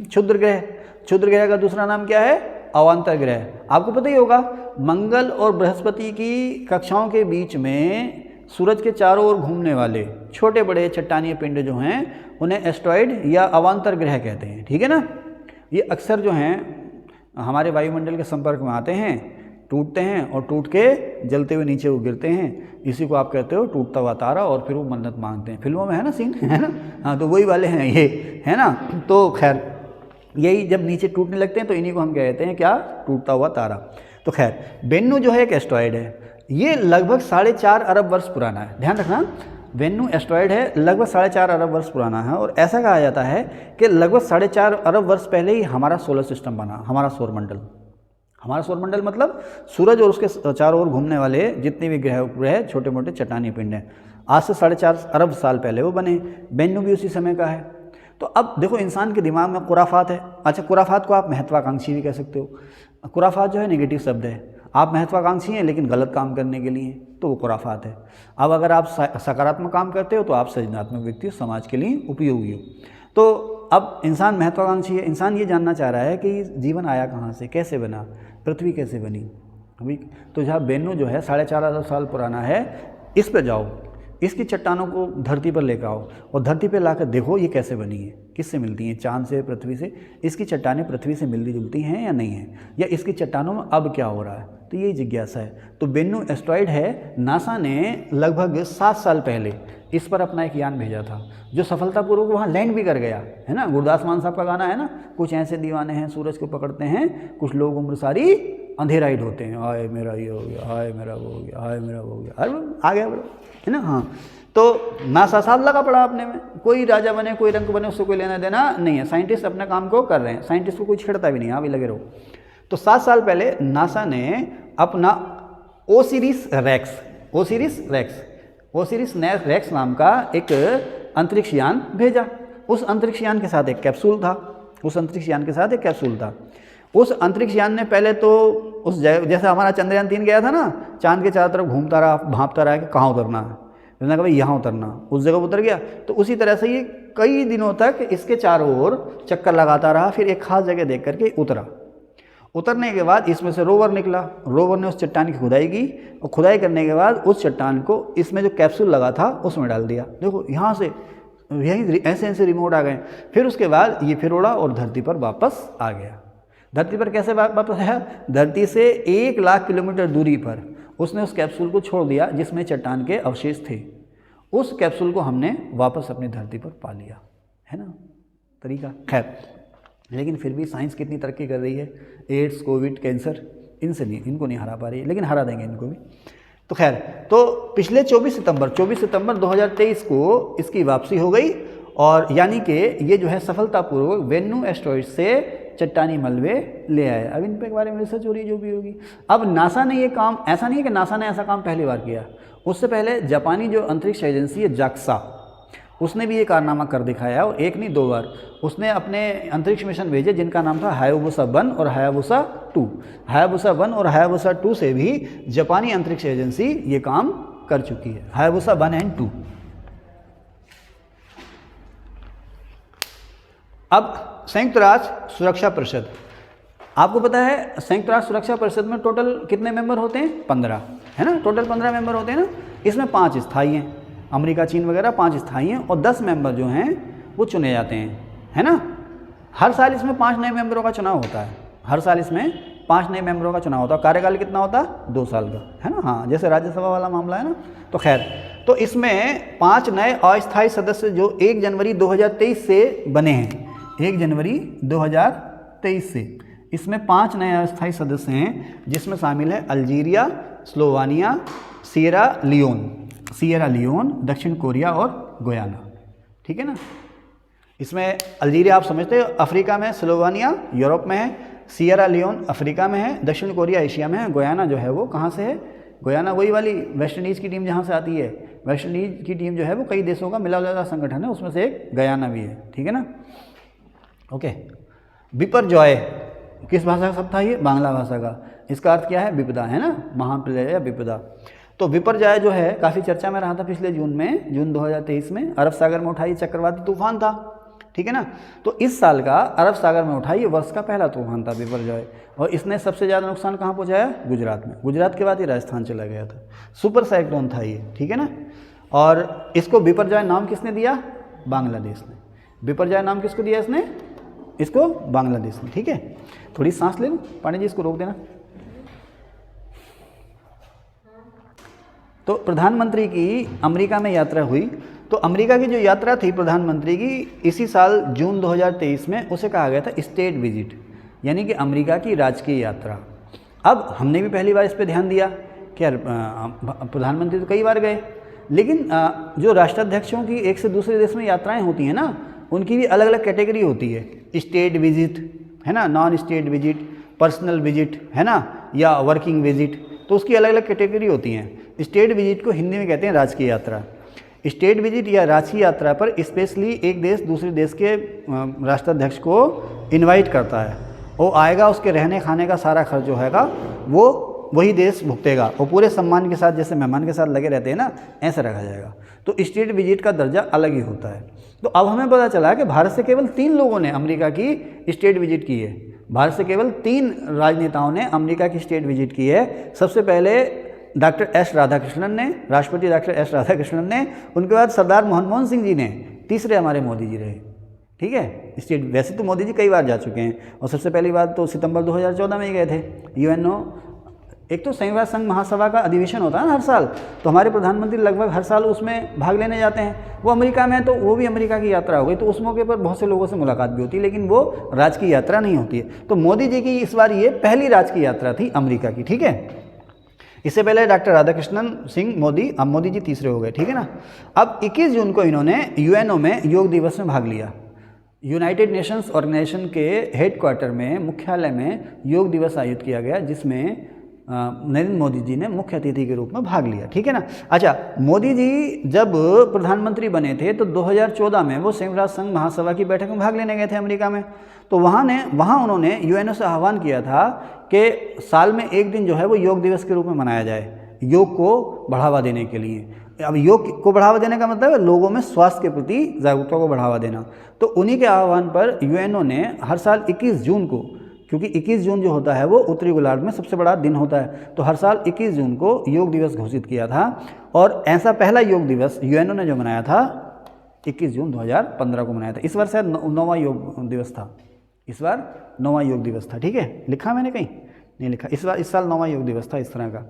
क्षुद्र ग्रह का दूसरा नाम क्या है? अवांतर ग्रह। आपको पता ही होगा, मंगल और बृहस्पति की कक्षाओं के बीच में सूरज के चारों ओर घूमने वाले छोटे बड़े चट्टानीय पिंड जो हैं, उन्हें एस्ट्रॉइड या अवांतर ग्रह कहते हैं, ठीक है ना। ये अक्सर जो हैं हमारे वायुमंडल के संपर्क में आते हैं, टूटते हैं और टूट के जलते हुए नीचे वो गिरते हैं। इसी को आप कहते हो टूटता हुआ तारा, और फिर वो मन्नत मांगते हैं। फिल्मों में है ना सीन, है ना, हाँ, तो वही वाले हैं ये, है ना। तो खैर, यही जब नीचे टूटने लगते हैं तो इन्हीं को हम कहते हैं क्या? टूटता हुआ तारा। तो खैर बेन्नु जो है एक एस्ट्रॉयड है, ये लगभग 4.5 अरब वर्ष पुराना है। ध्यान रखना, बेन्नु एस्ट्रॉयड है, लगभग 4.5 अरब वर्ष पुराना है। और ऐसा कहा जाता है कि लगभग 4.5 अरब वर्ष पहले ही हमारा सोलर सिस्टम बना, हमारा सौरमंडल। हमारा सौरमंडल मतलब सूरज और उसके चारों ओर घूमने वाले जितने भी ग्रह उपग्रह छोटे मोटे चट्टानी पिंड हैं, आज से 4.5 अरब साल पहले वो बने। बेन्नु भी उसी समय का है। तो अब देखो इंसान के दिमाग में खुराफात है। अच्छा, खुराफात को आप महत्वाकांक्षी भी कह सकते हो। खुराफात जो है नेगेटिव शब्द है, आप महत्वाकांक्षी हैं लेकिन गलत काम करने के लिए, तो वो खुराफात है। अब अगर आप सकारात्मक काम करते हो तो आप सृजनात्मक व्यक्ति हो, समाज के लिए उपयोगी हो। तो अब इंसान महत्वाकांक्षी है, इंसान ये जानना चाह रहा है कि जीवन आया कहाँ से, कैसे बना, पृथ्वी कैसे बनी। अभी तो जहाँ बेन्नु जो है 4.5 अरब साल पुराना है, इस पर जाओ, इसकी चट्टानों को धरती पर लेकर आओ और धरती पर लाकर देखो ये कैसे बनी है, किससे मिलती हैं, चांद से, पृथ्वी से। इसकी चट्टानें पृथ्वी से मिलती जुलती हैं या नहीं हैं, या इसकी चट्टानों में अब क्या हो रहा है, तो यही जिज्ञासा है। तो बेन्नु एस्ट्रॉयड है, नासा ने लगभग 7 साल पहले इस पर अपना एक यान भेजा था जो सफलतापूर्वक वहाँ लैंड भी कर गया है ना। गुरदास मान साहब का गाना है ना, कुछ ऐसे दीवाने हैं सूरज को पकड़ते हैं, कुछ लोग उम्र सारी अंधेरा ही ढोते हैं, आए मेरा ये हो गया, आए मेरा वो हो गया, आए मेरा वो हो गया, अरे आ गया बड़ा, है ना। हाँ, तो नासा साहब लगा पड़ा अपने में, कोई राजा बने कोई रंग बने उससे कोई लेना देना नहीं है, साइंटिस्ट अपने काम को कर रहे हैं, साइंटिस्ट को कोई छेड़ता भी नहीं, आप भी लगे रहो। तो 7 साल पहले नासा ने अपना ओसिरिस रेक्स नाम का एक अंतरिक्ष यान भेजा। उस अंतरिक्ष यान के साथ एक कैप्सूल था, उस अंतरिक्ष यान ने पहले तो उस जैसे हमारा चंद्रयान 3 गया था ना, चांद के चारों तरफ घूमता रहा, भांपता रहा कि कहाँ उतरना है, उसने कहा भाई यहाँ उतरना, उस जगह उतर गया। तो उसी तरह से ये कई दिनों तक इसके चारों ओर चक्कर लगाता रहा, फिर एक खास जगह देख करके उतरा। उतरने के बाद इसमें से रोवर निकला, रोवर ने उस चट्टान की खुदाई की और खुदाई करने के बाद उस चट्टान को इसमें जो कैप्सूल लगा था उसमें डाल दिया। देखो यहाँ से यही ऐसे रिमोट आ गए। फिर उसके बाद ये फिर उड़ा और धरती पर वापस आ गया। धरती पर कैसे वापस आया? धरती से 1 लाख किलोमीटर दूरी पर उसने उस कैप्सूल को छोड़ दिया जिसमें चट्टान के अवशेष थे। उस कैप्सूल को हमने वापस अपनी धरती पर पा लिया, है ना तरीका। खैर, लेकिन फिर भी साइंस कितनी तरक्की कर रही है, एड्स, कोविड, कैंसर, इनको नहीं हरा पा रही है, लेकिन हरा देंगे इनको भी। तो खैर, तो पिछले 24 सितंबर 2023 को इसकी वापसी हो गई और यानी कि ये जो है सफलतापूर्वक बेन्नु एस्ट्रॉयड से चट्टानी मलबे ले आए। अब इन पे के बारे में रिसर्च हो रही है जो भी होगी। अब नासा ने ये काम, ऐसा नहीं है कि नासा ने ऐसा काम पहली बार किया, उससे पहले जापानी जो अंतरिक्ष एजेंसी है जाक्सा, उसने भी ये कारनामा कर दिखाया और एक नहीं 2 बार उसने अपने अंतरिक्ष मिशन भेजे जिनका नाम था हायाबुसा 1 और हायाबुसा 2। हायाबुसा 1 और हायाबुसा 2 से भी जापानी अंतरिक्ष एजेंसी ये काम कर चुकी है, हायाबुसा 1 और 2। अब संयुक्त राष्ट्र सुरक्षा परिषद, आपको पता है संयुक्त राष्ट्र सुरक्षा परिषद में टोटल कितने मेंबर होते हैं? 15, है ना। टोटल 15 मेंबर होते हैं ना। इसमें 5 स्थायी हैं, अमेरिका, चीन वगैरह 5 स्थायी हैं और 10 मेंबर जो हैं वो चुने जाते हैं, है ना। हर साल इसमें 5 नए मेंबरों का चुनाव होता है, हर साल इसमें 5 नए मेंबरों का चुनाव होता है। कार्यकाल कितना होता है? 2 साल का, है ना। हाँ, जैसे राज्यसभा वाला मामला है ना। तो खैर, तो इसमें 5 नए अस्थायी सदस्य जो 1 जनवरी 2023 से बने हैं, 1 जनवरी 2023 से इसमें 5 नए अस्थायी सदस्य हैं, जिसमें शामिल है अल्जीरिया, स्लोवानिया, सिएरा लियोन, दक्षिण कोरिया और गुयाना, ठीक है ना। इसमें अल्जीरिया आप समझते हो अफ्रीका में, स्लोवानिया यूरोप में है, सिएरा लियोन अफ्रीका में है, दक्षिण कोरिया एशिया में है, गुयाना जो है वो कहाँ से है? गुयाना वही वाली वेस्ट इंडीज़ की टीम जहाँ से आती है। वेस्ट इंडीज़ की टीम जो है वो कई देशों का मिला जुला संगठन है, उसमें से एक गयाना भी है, ठीक है ना। ओके। बिपरजॉय किस भाषा का शब्द था? ये बांग्ला भाषा का। इसका अर्थ क्या है? विपदा, है ना, महाप्रलय या विपदा। तो बिपरजॉय जो है काफ़ी चर्चा में रहा था पिछले जून 2023 में। अरब सागर में उठा ये चक्रवाती तूफान था, ठीक है ना। तो इस साल का अरब सागर में उठा ये वर्ष का पहला तूफान था बिपरजॉय, और इसने सबसे ज़्यादा नुकसान कहाँ पहुँचाया? गुजरात में। गुजरात के बाद ये राजस्थान चला गया था। सुपर साइक्लोन था ये, ठीक है ना। और इसको बिपरजॉय नाम किसने दिया? बांग्लादेश ने। बिपरजॉय नाम किसको दिया इसने? इसको बांग्लादेश ने, ठीक है। थोड़ी सांस ले लो, पांडे जी इसको रोक देना। तो प्रधानमंत्री की अमेरिका में यात्रा हुई। तो अमेरिका की जो यात्रा थी प्रधानमंत्री की इसी साल जून 2023 में, उसे कहा गया था स्टेट विजिट, यानी कि अमेरिका की राजकीय यात्रा। अब हमने भी पहली बार इस पर ध्यान दिया कि यार प्रधानमंत्री तो कई बार गए, लेकिन जो राष्ट्राध्यक्षों की एक से दूसरे देश में यात्राएं होती हैं ना, उनकी भी अलग अलग कैटेगरी होती है। स्टेट विजिट है ना, non state visit, personal visit है ना, या वर्किंग विजिट, तो उसकी अलग अलग कैटेगरी होती हैं। स्टेट विजिट को हिंदी में कहते हैं राजकीय यात्रा। स्टेट विजिट या राजकीय यात्रा पर स्पेशली एक देश दूसरे देश के राष्ट्राध्यक्ष को इनवाइट करता है, वो आएगा, उसके रहने खाने का सारा खर्च जो हैगा वो वही देश भुगतेगा, और पूरे सम्मान के साथ, जैसे मेहमान के साथ लगे रहते हैं ना, ऐसे रखा जाएगा। तो स्टेट विजिट का दर्जा अलग ही होता है। तो अब हमें पता चला कि भारत से केवल 3 लोगों ने अमेरिका की स्टेट विजिट की है। भारत से केवल 3 राजनेताओं ने अमेरिका की स्टेट विजिट की है। सबसे पहले डॉक्टर एस राधाकृष्णन ने, राष्ट्रपति डॉक्टर एस राधाकृष्णन ने, उनके बाद सरदार मनमोहन सिंह जी ने, तीसरे हमारे मोदी जी रहे। ठीक है, स्टेट, वैसे तो मोदी जी कई बार जा चुके हैं, और सबसे पहली बात तो सितंबर 2014 में ही गए थे। यूएनओ, एक तो संयुक्त राष्ट्र संघ महासभा का अधिवेशन होता है ना हर साल, तो हमारे प्रधानमंत्री लगभग हर साल उसमें भाग लेने जाते हैं। वो अमेरिका में है तो वो भी अमेरिका की यात्रा हो गई, तो उस मौके पर बहुत से लोगों से मुलाकात भी होती है, लेकिन वो राजकीय यात्रा नहीं होती है। तो मोदी जी की इस बार ये पहली राजकीय यात्रा थी अमेरिका की। ठीक है, इससे पहले डॉक्टर राधाकृष्णन सिंह मोदी, अब मोदी जी तीसरे हो गए। ठीक है ना। अब 21 जून को इन्होंने यूएनओ में योग दिवस में भाग लिया। यूनाइटेड नेशंस ऑर्गेनाइजेशन के हेडक्वार्टर में, मुख्यालय में योग दिवस आयोजित किया गया, जिसमें नरेंद्र मोदी जी ने मुख्य अतिथि के रूप में भाग लिया। ठीक है ना। अच्छा, मोदी जी जब प्रधानमंत्री बने थे तो 2014 में वो संयुक्त राष्ट्र संघ महासभा की बैठक में भाग लेने गए थे अमेरिका में। तो वहाँ उन्होंने यूएनओ से आह्वान किया था कि साल में एक दिन जो है वो योग दिवस के रूप में मनाया जाए, योग को बढ़ावा देने के लिए। अब योग को बढ़ावा देने का मतलब है लोगों में स्वास्थ्य के प्रति जागरूकता को बढ़ावा देना। तो उन्हीं के आह्वान पर यूएनओ ने हर साल 21 जून को, क्योंकि 21 जून जो होता है वो उत्तरी गोलार्ध में सबसे बड़ा दिन होता है, तो हर साल 21 जून को योग दिवस घोषित किया था। और ऐसा पहला योग दिवस यूएनओ ने जो मनाया था 21 जून 2015 को मनाया था। इस बार शायद 9वां योग दिवस था, इस बार 9वां योग दिवस था। ठीक है, लिखा मैंने कहीं नहीं लिखा, इस साल 9वां योग दिवस था इस तरह का।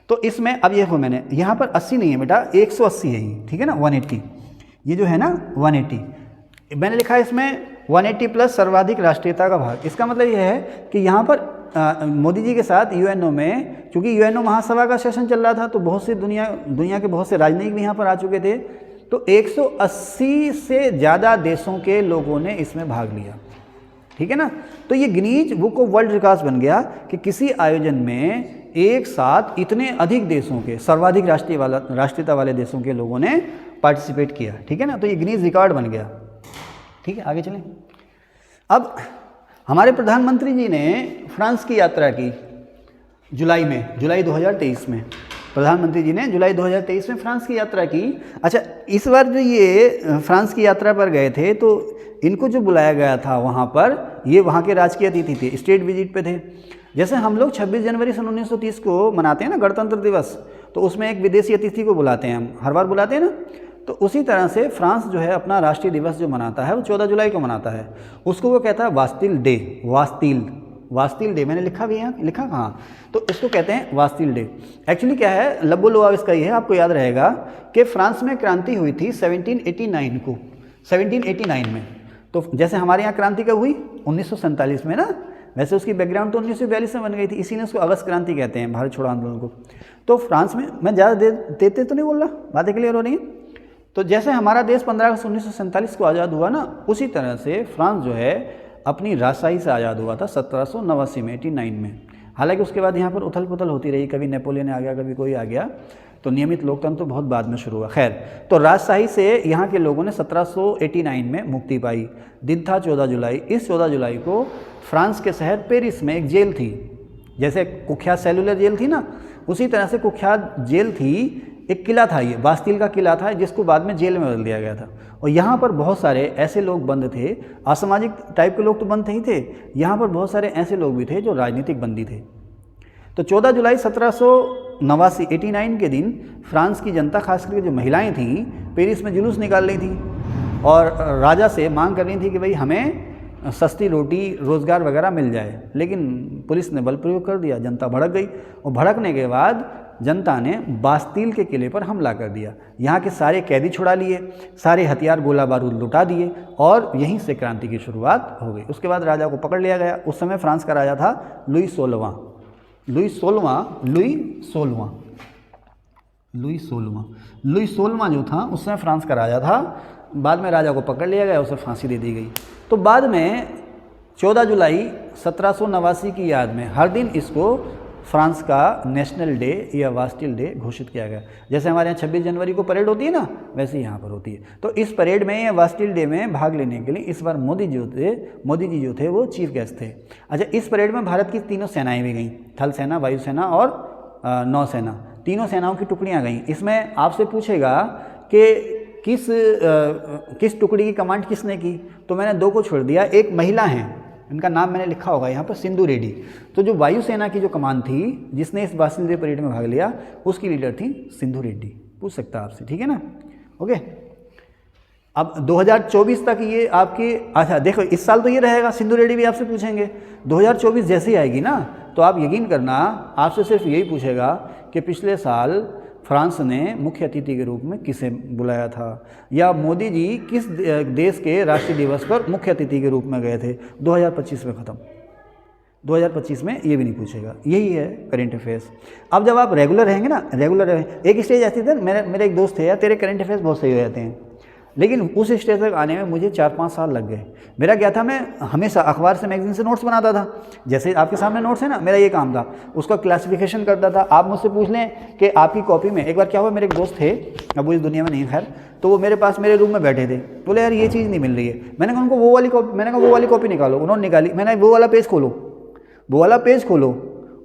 तो इसमें अब ये हो, मैंने यहाँ पर 80 नहीं है बेटा, 180 है ये। ठीक है ना, 180, ये जो है ना 180 मैंने लिखा है इसमें 180 प्लस सर्वाधिक राष्ट्रीयता का भाग। इसका मतलब यह है कि यहाँ पर मोदी जी के साथ यूएनओ में, क्योंकि यूएनओ महासभा का सेशन चल रहा था, तो बहुत सी दुनिया के बहुत से राजनयिक भी यहाँ पर आ चुके थे। तो 180 से ज़्यादा देशों के लोगों ने इसमें भाग लिया। ठीक है ना। तो ये Guinness book of world records बन गया कि किसी आयोजन में एक साथ इतने अधिक देशों के, सर्वाधिक राष्ट्रीयता वाले देशों के लोगों ने पार्टिसिपेट किया। ठीक है ना, तो ये गिनीज रिकॉर्ड बन गया। ठीक है, आगे चलें। अब हमारे प्रधानमंत्री जी ने फ्रांस की यात्रा की जुलाई 2023 में। प्रधानमंत्री जी ने जुलाई 2023 में फ्रांस की यात्रा की। अच्छा, इस बार जो ये फ्रांस की यात्रा पर गए थे, तो इनको जो बुलाया गया था वहाँ पर, ये वहाँ के राजकीय अतिथि थे, स्टेट विजिट पे थे। जैसे हम लोग 26 जनवरी सन 1930 को मनाते हैं ना गणतंत्र दिवस, तो उसमें एक विदेशी अतिथि को बुलाते हैं, हम हर बार बुलाते हैं ना। तो उसी तरह से फ्रांस जो है अपना राष्ट्रीय दिवस जो मनाता है वो 14 जुलाई को मनाता है। उसको वो कहता है वास्तिल डे। वास्तिल डे मैंने लिखा भी है, लिखा कहाँ, तो इसको कहते हैं वास्तिल डे। एक्चुअली क्या है, लब्बो लुआब इसका ये है, आपको याद रहेगा कि फ्रांस में क्रांति हुई थी 1789 में। तो जैसे हमारे यहाँ क्रांति कब हुई, 1947 में ना। वैसे उसकी बैकग्राउंड तो 1942 में बन गई थी, इसी ने उसको अगस्त क्रांति कहते हैं, भारत छोड़ो आंदोलन को। तो फ्रांस में, मैं ज़्यादा देते तो नहीं बोल रहा, बातें क्लियर हो रही हैं। तो जैसे हमारा देश 15 अगस्त 1947 को आज़ाद हुआ ना, उसी तरह से फ्रांस जो है अपनी राजशाही से आज़ाद हुआ था 1789 में, 89 में। हालांकि उसके बाद यहाँ पर उथल पुथल होती रही, कभी नेपोलियन आ गया, कभी कोई आ गया, तो नियमित लोकतंत्र तो बहुत बाद में शुरू हुआ। खैर, तो राजशाही से यहाँ के लोगों ने 1789 में मुक्ति पाई। दिन था 14 जुलाई। इस 14 जुलाई को फ्रांस के शहर पेरिस में एक जेल थी, जैसे कुख्यात सेलुलर जेल थी ना, उसी तरह से कुख्यात जेल थी। एक किला था, ये बास्तिल का किला था, जिसको बाद में जेल में बदल दिया गया था। और यहाँ पर बहुत सारे ऐसे लोग बंद थे, असामाजिक टाइप के लोग तो बंद ही थे, यहाँ पर बहुत सारे ऐसे लोग भी थे जो राजनीतिक बंदी थे। तो 14 जुलाई 1789 के दिन फ्रांस की जनता, खास करके जो महिलाएं थीं, पेरिस में जुलूस निकाल रही थी और राजा से मांग कर रही थी कि भाई हमें सस्ती रोटी, रोज़गार वगैरह मिल जाए। लेकिन पुलिस ने बल प्रयोग कर दिया, जनता भड़क गई, और भड़कने के बाद जनता ने बास्तिल के किले पर हमला कर दिया। यहाँ के सारे कैदी छुड़ा लिए, सारे हथियार गोला बारूद लुटा दिए, और यहीं से क्रांति की शुरुआत हो गई। उसके बाद राजा को पकड़ लिया गया। उस समय फ्रांस का राजा था लुई 16वां। लुई 16वां जो था उस समय फ्रांस का राजा था। बाद में राजा को पकड़ लिया गया, उसे फांसी दे दी गई। तो बाद में 14 जुलाई 1789 की याद में हर दिन इसको फ्रांस का नेशनल डे या वास्टिल डे घोषित किया गया। जैसे हमारे यहाँ 26 जनवरी को परेड होती है ना, वैसे ही यहाँ पर होती है। तो इस परेड में या वास्टिल डे में भाग लेने के लिए इस बार मोदी जी जो थे वो चीफ गेस्ट थे। अच्छा, इस परेड में भारत की तीनों सेनाएं भी गईं, थल सेना, वायुसेना और नौसेना, तीनों सेनाओं की टुकड़ियाँ गईं। इसमें आपसे पूछेगा कि किस टुकड़ी की कमांड किसने की, तो मैंने 2 को छोड़ दिया। एक महिला हैं, इनका नाम मैंने लिखा होगा यहाँ पर, सिंधु रेड्डी। तो जो वायुसेना की जो कमान थी, जिसने इस वास्टिल डे परेड में भाग लिया, उसकी लीडर थी सिंधु रेड्डी। पूछ सकता है आपसे, ठीक है ना। ओके, अब 2024 तक ये आपकी, अच्छा देखो इस साल तो ये रहेगा, सिंधु रेड्डी भी आपसे पूछेंगे। 2024 जैसे ही आएगी ना, तो आप यकीन करना आपसे सिर्फ यही पूछेगा कि पिछले साल फ्रांस ने मुख्य अतिथि के रूप में किसे बुलाया था, या मोदी जी किस देश के राष्ट्रीय दिवस पर मुख्य अतिथि के रूप में गए थे। 2025 में ख़त्म, 2025 में ये भी नहीं पूछेगा। यही है करेंट अफेयर्स। अब जब आप रेगुलर रहेंगे ना, एक स्टेज ऐसी थी, मेरे एक दोस्त थे, यार तेरे करेंट अफेयर्स बहुत सही हो जाते हैं, लेकिन उस स्टेज तक आने में मुझे 4-5 साल लग गए। मेरा क्या था, मैं हमेशा अखबार से, मैगजीन से नोट्स बनाता था। जैसे आपके सामने नोट्स है ना, मेरा ये काम था, उसका क्लासिफिकेशन करता था। आप मुझसे पूछ लें कि आपकी कॉपी में, एक बार क्या हुआ, मेरे एक दोस्त थे, अब वो इस दुनिया में नहीं, खैर, तो वो मेरे पास मेरे रूम में बैठे थे, बोले यार ये चीज़ नहीं मिल रही है। मैंने कहा उनको वो वाली कॉपी निकालो। उन्होंने निकाली, मैंने वो वाला पेज खोलो,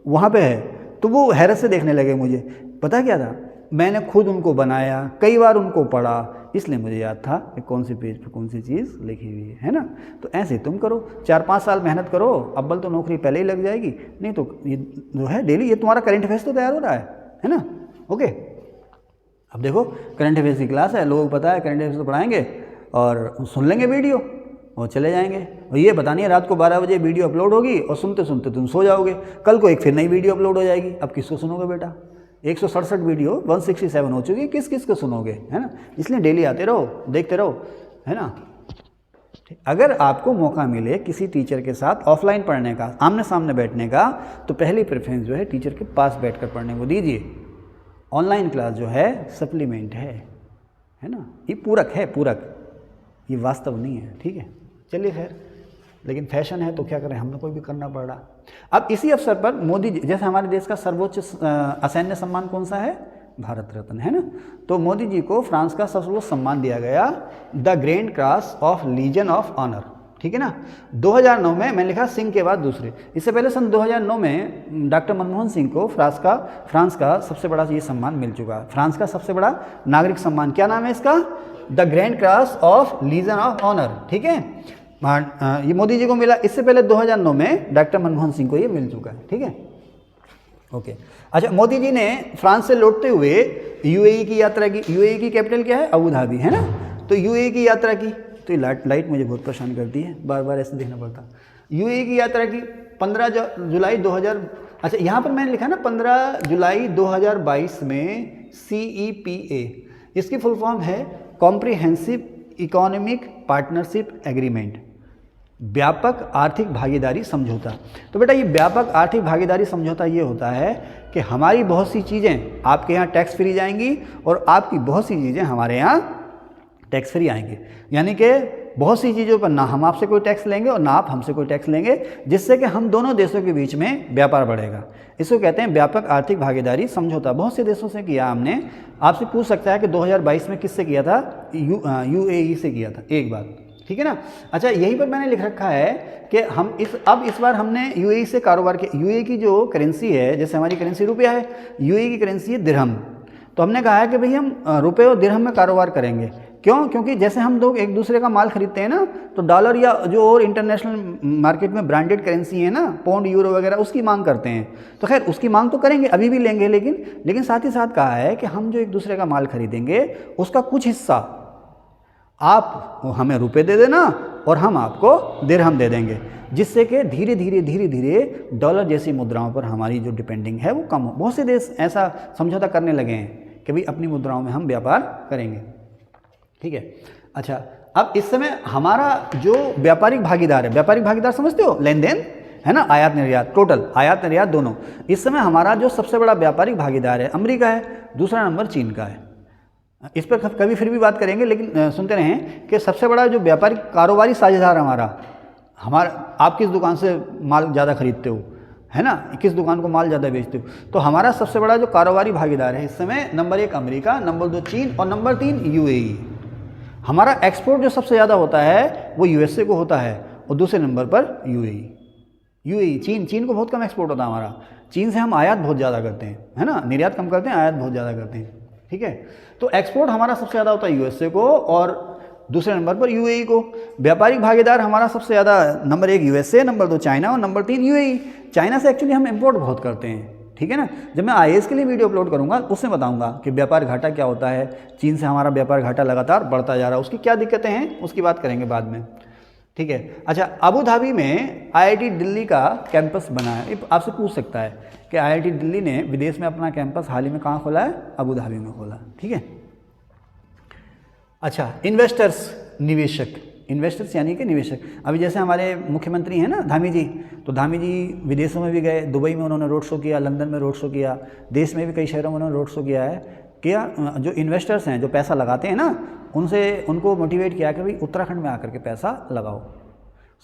वहाँ पर है। तो वो हैरत से देखने लगे मुझे। पता क्या था, मैंने खुद उनको बनाया, कई बार उनको पढ़ा, इसलिए मुझे याद था कि कौन सी पेज पर कौन सी चीज़ लिखी हुई है ना। तो ऐसे तुम करो, 4-5 साल मेहनत करो, अव्वल तो नौकरी पहले ही लग जाएगी, नहीं तो ये जो है डेली, ये तुम्हारा करंट अफेयर्स तो तैयार हो रहा है ना। ओके, अब देखो करंट अफेयर्स की क्लास है, लोगों को पता है करंट अफेयर्स तो पढ़ाएंगे और सुन लेंगे वीडियो और चले जाएंगे। और ये पता नहीं है रात को 12 बजे वीडियो अपलोड होगी और सुनते सुनते तुम सो जाओगे, कल को एक फिर नई वीडियो अपलोड हो जाएगी। अब किसको सुनोगे बेटा, 167 वीडियो 167 हो चुकी, किस को सुनोगे, है ना। इसलिए डेली आते रहो, देखते रहो, है ना। अगर आपको मौका मिले किसी टीचर के साथ ऑफलाइन पढ़ने का, आमने सामने बैठने का, तो पहली प्रेफरेंस जो है टीचर के पास बैठकर पढ़ने को दीजिए। ऑनलाइन क्लास जो है सप्लीमेंट है ना, ये पूरक है, ये वास्तव नहीं है, ठीक है। चलिए खैर, लेकिन फैशन है तो क्या करें, हमने कोई भी करना पड़ रहा। अब इसी अवसर पर मोदी जी, जैसे हमारे देश का सर्वोच्च असैन्य सम्मान कौन सा है, भारत रत्न, है ना। तो मोदी जी को फ्रांस का सर्वोच्च सम्मान दिया गया, the grand cross of legion of honour, ठीक है ना। 2009 में मैंने लिखा सिंह के बाद दूसरे। इससे पहले सन 2009 में डॉक्टर मनमोहन सिंह को फ्रांस का सबसे बड़ा ये सम्मान मिल चुका है, फ्रांस का सबसे बड़ा नागरिक सम्मान। क्या नाम है इसका, the grand cross of legion of honour, ठीक है। ये मोदी जी को मिला। इससे पहले 2009 में डॉक्टर मनमोहन सिंह को ये मिल चुका है, ठीक है। ओके, अच्छा, मोदी जी ने फ्रांस से लौटते हुए यूएई की यात्रा की। यूएई की कैपिटल क्या है, अबू धाबी, है ना। तो यूएई की यात्रा की, तो ये लाइट मुझे बहुत परेशान करती है, बार बार ऐसे देखना पड़ता। यूएई की यात्रा की 15 जुलाई 2000, अच्छा यहाँ पर मैंने लिखा ना 15 जुलाई 2022 में CEPA, इसकी फुल फॉर्म है कॉम्प्रिहेंसिव इकोनॉमिक पार्टनरशिप एग्रीमेंट, व्यापक आर्थिक भागीदारी समझौता। तो बेटा ये व्यापक आर्थिक भागीदारी समझौता ये होता है कि हमारी बहुत सी चीज़ें आपके यहाँ टैक्स फ्री जाएंगी और आपकी बहुत सी चीज़ें हमारे यहाँ टैक्स फ्री आएंगी। यानी कि बहुत सी चीज़ों पर ना हम आपसे कोई टैक्स लेंगे और ना आप हमसे कोई टैक्स लेंगे, जिससे कि हम दोनों देशों के बीच में व्यापार बढ़ेगा। इसको कहते हैं व्यापक आर्थिक भागीदारी समझौता। बहुत से देशों से किया हमने। आपसे पूछ सकता है कि 2022 में किससे किया था, UAE से किया था, एक बात, ठीक है ना। अच्छा, यहीं पर मैंने लिख रखा है कि हम इस बार हमने UAE से कारोबार किया। UAE की जो करेंसी है, जैसे हमारी करेंसी रुपया है, UAE की करेंसी है दिरहम। तो हमने कहा है कि भाई हम रुपये और दिरहम में कारोबार करेंगे। क्यों? क्योंकि जैसे हम लोग एक दूसरे का माल खरीदते हैं ना, तो डॉलर या जो और इंटरनेशनल मार्केट में ब्रांडेड करेंसी है ना, पाउंड, यूरो वगैरह, उसकी मांग करते हैं। तो खैर उसकी मांग तो करेंगे, अभी भी लेंगे, लेकिन साथ ही साथ कहा है कि हम जो एक दूसरे का माल खरीदेंगे उसका कुछ हिस्सा आप हमें रुपए दे देना और हम आपको दिरहम दे देंगे, जिससे कि धीरे धीरे डॉलर जैसी मुद्राओं पर हमारी जो डिपेंडिंग है वो कम हो। बहुत से देश ऐसा समझौता करने लगे हैं कि भाई अपनी मुद्राओं में हम व्यापार करेंगे, ठीक है। अच्छा, अब इस समय हमारा जो व्यापारिक भागीदार है, व्यापारिक भागीदार समझते हो, लेन देन, है ना, आयात निर्यात, टोटल आयात निर्यात दोनों। इस समय हमारा जो सबसे बड़ा व्यापारिक भागीदार है अमेरिका है, दूसरा नंबर चीन का है। इस पर कभी फिर भी बात करेंगे, लेकिन सुनते रहें कि सबसे बड़ा जो व्यापारिक कारोबारी साझेदार हमारा आप किस दुकान से माल ज़्यादा खरीदते हो, है ना, किस दुकान को माल ज़्यादा बेचते हो, तो हमारा सबसे बड़ा जो कारोबारी भागीदार है इस समय नंबर 1 अमेरिका, नंबर 2 चीन और नंबर 3 यूएई। हमारा एक्सपोर्ट जो सबसे ज़्यादा होता है वो यूएसए को होता है और दूसरे नंबर पर यूएई। चीन को बहुत कम एक्सपोर्ट होता है हमारा। चीन से हम आयात बहुत ज़्यादा करते हैं, है ना, निर्यात कम करते हैं, आयात बहुत ज़्यादा करते हैं, ठीक है। तो एक्सपोर्ट हमारा सबसे ज़्यादा होता है यूएसए को और दूसरे नंबर पर यूएई को। व्यापारिक भागीदार हमारा सबसे ज़्यादा नंबर 1 यूएसए, नंबर 2 चाइना और नंबर 3 यूएई। चाइना से एक्चुअली हम इंपोर्ट बहुत करते हैं, ठीक है ना। जब मैं आईएएस के लिए वीडियो अपलोड करूंगा उसमें बताऊंगा कि व्यापार घाटा क्या होता है, चीन से हमारा व्यापार घाटा लगातार बढ़ता जा रहा है, उसकी क्या दिक्कतें हैं उसकी बात करेंगे बाद में, ठीक है। अच्छा, अबू धाबी में आईआईटी दिल्ली का कैंपस बना है। आपसे पूछ सकता है कि आईआईटी दिल्ली ने विदेश में अपना कैंपस हाल ही में कहाँ खोला है? अबू धाबी में खोला, ठीक है। अच्छा, इन्वेस्टर्स, निवेशक, इन्वेस्टर्स यानी कि निवेशक। अभी जैसे हमारे मुख्यमंत्री हैं ना धामी जी, तो धामी जी विदेशों में भी गए, दुबई में उन्होंने रोड शो किया, लंदन में रोड शो किया, देश में भी कई शहरों में उन्होंने रोड शो किया है। जो इन्वेस्टर्स हैं जो पैसा लगाते हैं ना, उनको मोटिवेट किया कि भाई उत्तराखंड में आकर के पैसा लगाओ।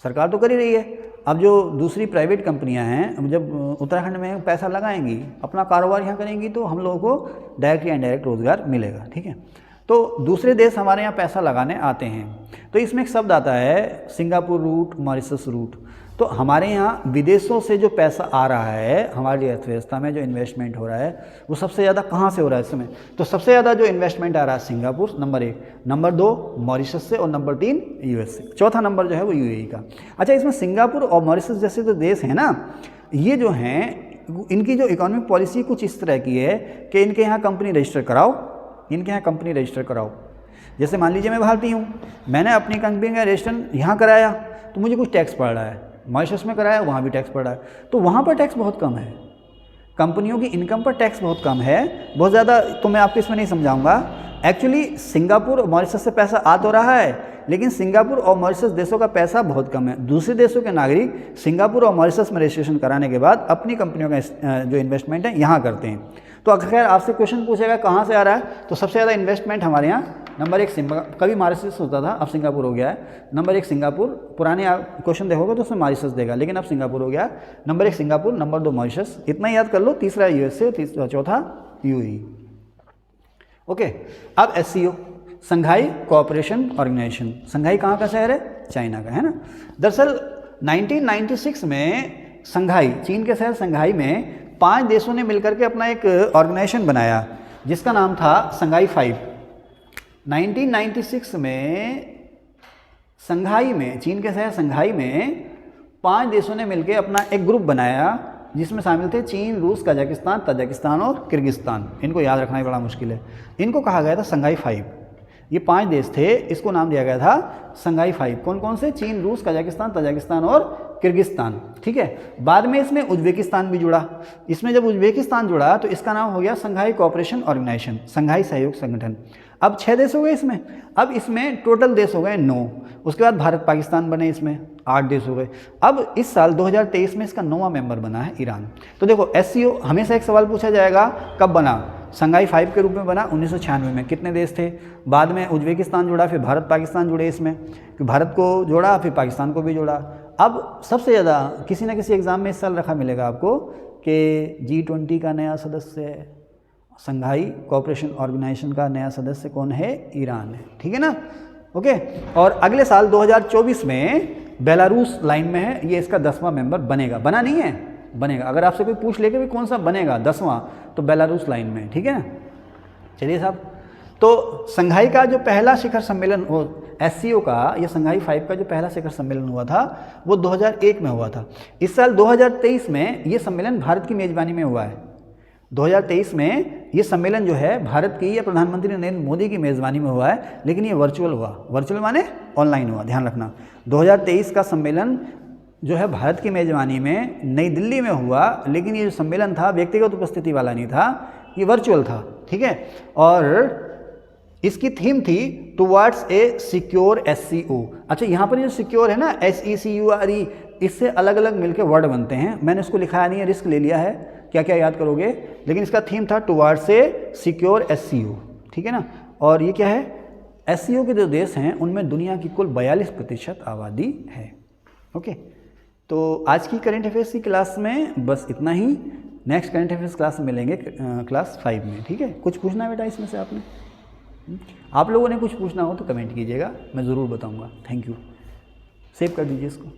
सरकार तो कर ही रही है, अब जो दूसरी प्राइवेट कंपनियां हैं जब उत्तराखंड में पैसा लगाएंगी, अपना कारोबार यहाँ करेंगी, तो हम लोगों को डायरेक्ट या इनडायरेक्ट रोजगार मिलेगा, ठीक है। तो दूसरे देश हमारे यहाँ पैसा लगाने आते हैं, तो इसमें एक शब्द आता है सिंगापुर रूट, मॉरिशस रूट। तो हमारे यहाँ विदेशों से जो पैसा आ रहा है हमारी अर्थव्यवस्था में, जो इन्वेस्टमेंट हो रहा है, वो सबसे ज़्यादा कहाँ से हो रहा है इस समय? तो सबसे ज़्यादा जो इन्वेस्टमेंट आ रहा है सिंगापुर नंबर 1, नंबर 2 मॉरिशस से और नंबर 3 यूएस से, चौथा नंबर जो है वो यूएई का। अच्छा, इसमें सिंगापुर और मॉरिशस जैसे जो देश हैं ना, ये जो हैं इनकी जो इकोनॉमिक पॉलिसी कुछ इस तरह की है कि इनके यहाँ कंपनी रजिस्टर कराओ। जैसे मान लीजिए मैं भारतीय हूँ, मैंने अपनी कंपनी का रजिस्ट्रेशन यहाँ कराया तो मुझे कुछ टैक्स पड़ रहा है, मॉरिशस में कराया वहाँ भी टैक्स पड़ रहा है, तो वहाँ पर टैक्स बहुत कम है, कंपनियों की इनकम पर टैक्स बहुत कम है, बहुत ज़्यादा। तो मैं आपको इसमें नहीं समझाऊंगा। एक्चुअली सिंगापुर और मॉरिशस से पैसा आ तो रहा है, लेकिन सिंगापुर और मॉरिशस देशों का पैसा बहुत कम है। दूसरे देशों के नागरिक सिंगापुर और मॉरिशस में रजिस्ट्रेशन कराने के बाद अपनी कंपनियों का जो इन्वेस्टमेंट है यहाँ करते हैं। तो अगर आपसे क्वेश्चन पूछेगा कहाँ से आ रहा है, तो सबसे ज़्यादा इन्वेस्टमेंट हमारे यहाँ नंबर 1 कभी मॉरिशस होता था, अब सिंगापुर हो गया है। नंबर 1 सिंगापुर, पुराने आप क्वेश्चन देखोगे तो उसमें मॉरिशस देगा, लेकिन अब सिंगापुर हो गया। नंबर 1 सिंगापुर, नंबर 2 मॉरिशस, इतना याद कर लो। तीसरा यूएसए, चौथा यूएई। ओके, अब एससीओ, संघाई कोऑपरेशन ऑर्गेनाइजेशन। संघाई कहाँ का शहर है? चाइना का, है ना। दरअसल 1996 में संघाई, चीन के शहर संघाई में 5 देशों ने मिलकर के अपना एक ऑर्गेनाइजेशन बनाया जिसका नाम था संघाई 5। 1996 में संघाई में, चीन के शहर संघाई में 5 देशों ने मिलकर अपना एक ग्रुप बनाया जिसमें शामिल थे चीन, रूस, कजाकिस्तान, तजाकिस्तान और किर्गिस्तान। इनको याद रखना ही बड़ा मुश्किल है। इनको कहा गया था संघाई 5। ये 5 देश थे, इसको नाम दिया गया था संघाई 5। कौन कौन से? चीन, रूस, कजाकिस्तान, तजाकिस्तान और किर्गिस्तान, ठीक है। बाद में इसमें उज्बेकिस्तान भी जुड़ा। इसमें जब उज्बेकिस्तान जुड़ा तो इसका नाम हो गया संघाई कोऑपरेशन ऑर्गेनाइजेशन, संघाई सहयोग संगठन। अब 6 देश हो गए इसमें। अब इसमें टोटल देश हो गए 9। उसके बाद भारत पाकिस्तान बने, इसमें 8 देश हो गए। अब इस साल 2023 में इसका 9वां मेंबर बना है ईरान। तो देखो एससीओ, हमेशा एक सवाल पूछा जाएगा कब बना? संघाई 5 के रूप में बना 1996 में। कितने देश थे? बाद में उज्बेकिस्तान जुड़ा, फिर भारत पाकिस्तान जुड़े इसमें, फिर भारत को जोड़ा, फिर पाकिस्तान को भी जोड़ा। अब सबसे ज़्यादा किसी न किसी एग्ज़ाम में इस साल रखा मिलेगा आपको कि G20 का नया सदस्य है, संघाई कोऑपरेशन ऑर्गेनाइजेशन का नया सदस्य कौन है? ईरान है, ठीक है ना। ओके, और अगले साल 2024 में बेलारूस लाइन में है, ये इसका 10वां मेंबर बनेगा। बना नहीं है, बनेगा। अगर आपसे कोई पूछ ले कि कौन सा बनेगा 10वां, तो बेलारूस लाइन में, ठीक है ना। चलिए साहब, तो संघाई का जो पहला शिखर सम्मेलन, वो एससीओ का, या संघाई 5 का जो पहला शिखर सम्मेलन हुआ था वो 2001 में हुआ था। इस साल 2023 में ये सम्मेलन भारत की मेज़बानी में हुआ है। 2023 में ये सम्मेलन जो है भारत की या प्रधानमंत्री नरेंद्र मोदी की मेज़बानी में हुआ है, लेकिन ये वर्चुअल हुआ। वर्चुअल माने ऑनलाइन हुआ, ध्यान रखना। 2023 का सम्मेलन जो है भारत की मेज़बानी में नई दिल्ली में हुआ, लेकिन ये जो सम्मेलन था व्यक्तिगत उपस्थिति वाला नहीं था, ये वर्चुअल था, ठीक है। और इसकी थीम थी टुवर्ड्स ए सिक्योर एससीओ। अच्छा, यहाँ पर जो सिक्योर है ना, SECURE, इससे अलग अलग मिलके वर्ड बनते हैं। मैंने इसको लिखाया नहीं है, रिस्क ले लिया है, क्या क्या याद करोगे, लेकिन इसका थीम था टुवार्ड्स ए सिक्योर SCO, ठीक है ना। और ये क्या है, SCO के जो देश हैं उनमें दुनिया की कुल 42% आबादी है। ओके, तो आज की करंट अफेयर्स की क्लास में बस इतना ही। नेक्स्ट करंट अफेयर्स क्लास में मिलेंगे क्लास 5 में, ठीक है। कुछ पूछना है बेटा इसमें से आपने? आप लोगों ने कुछ पूछना हो तो कमेंट कीजिएगा, मैं ज़रूर बताऊंगा। Thank you. सेव कर दीजिए इसको।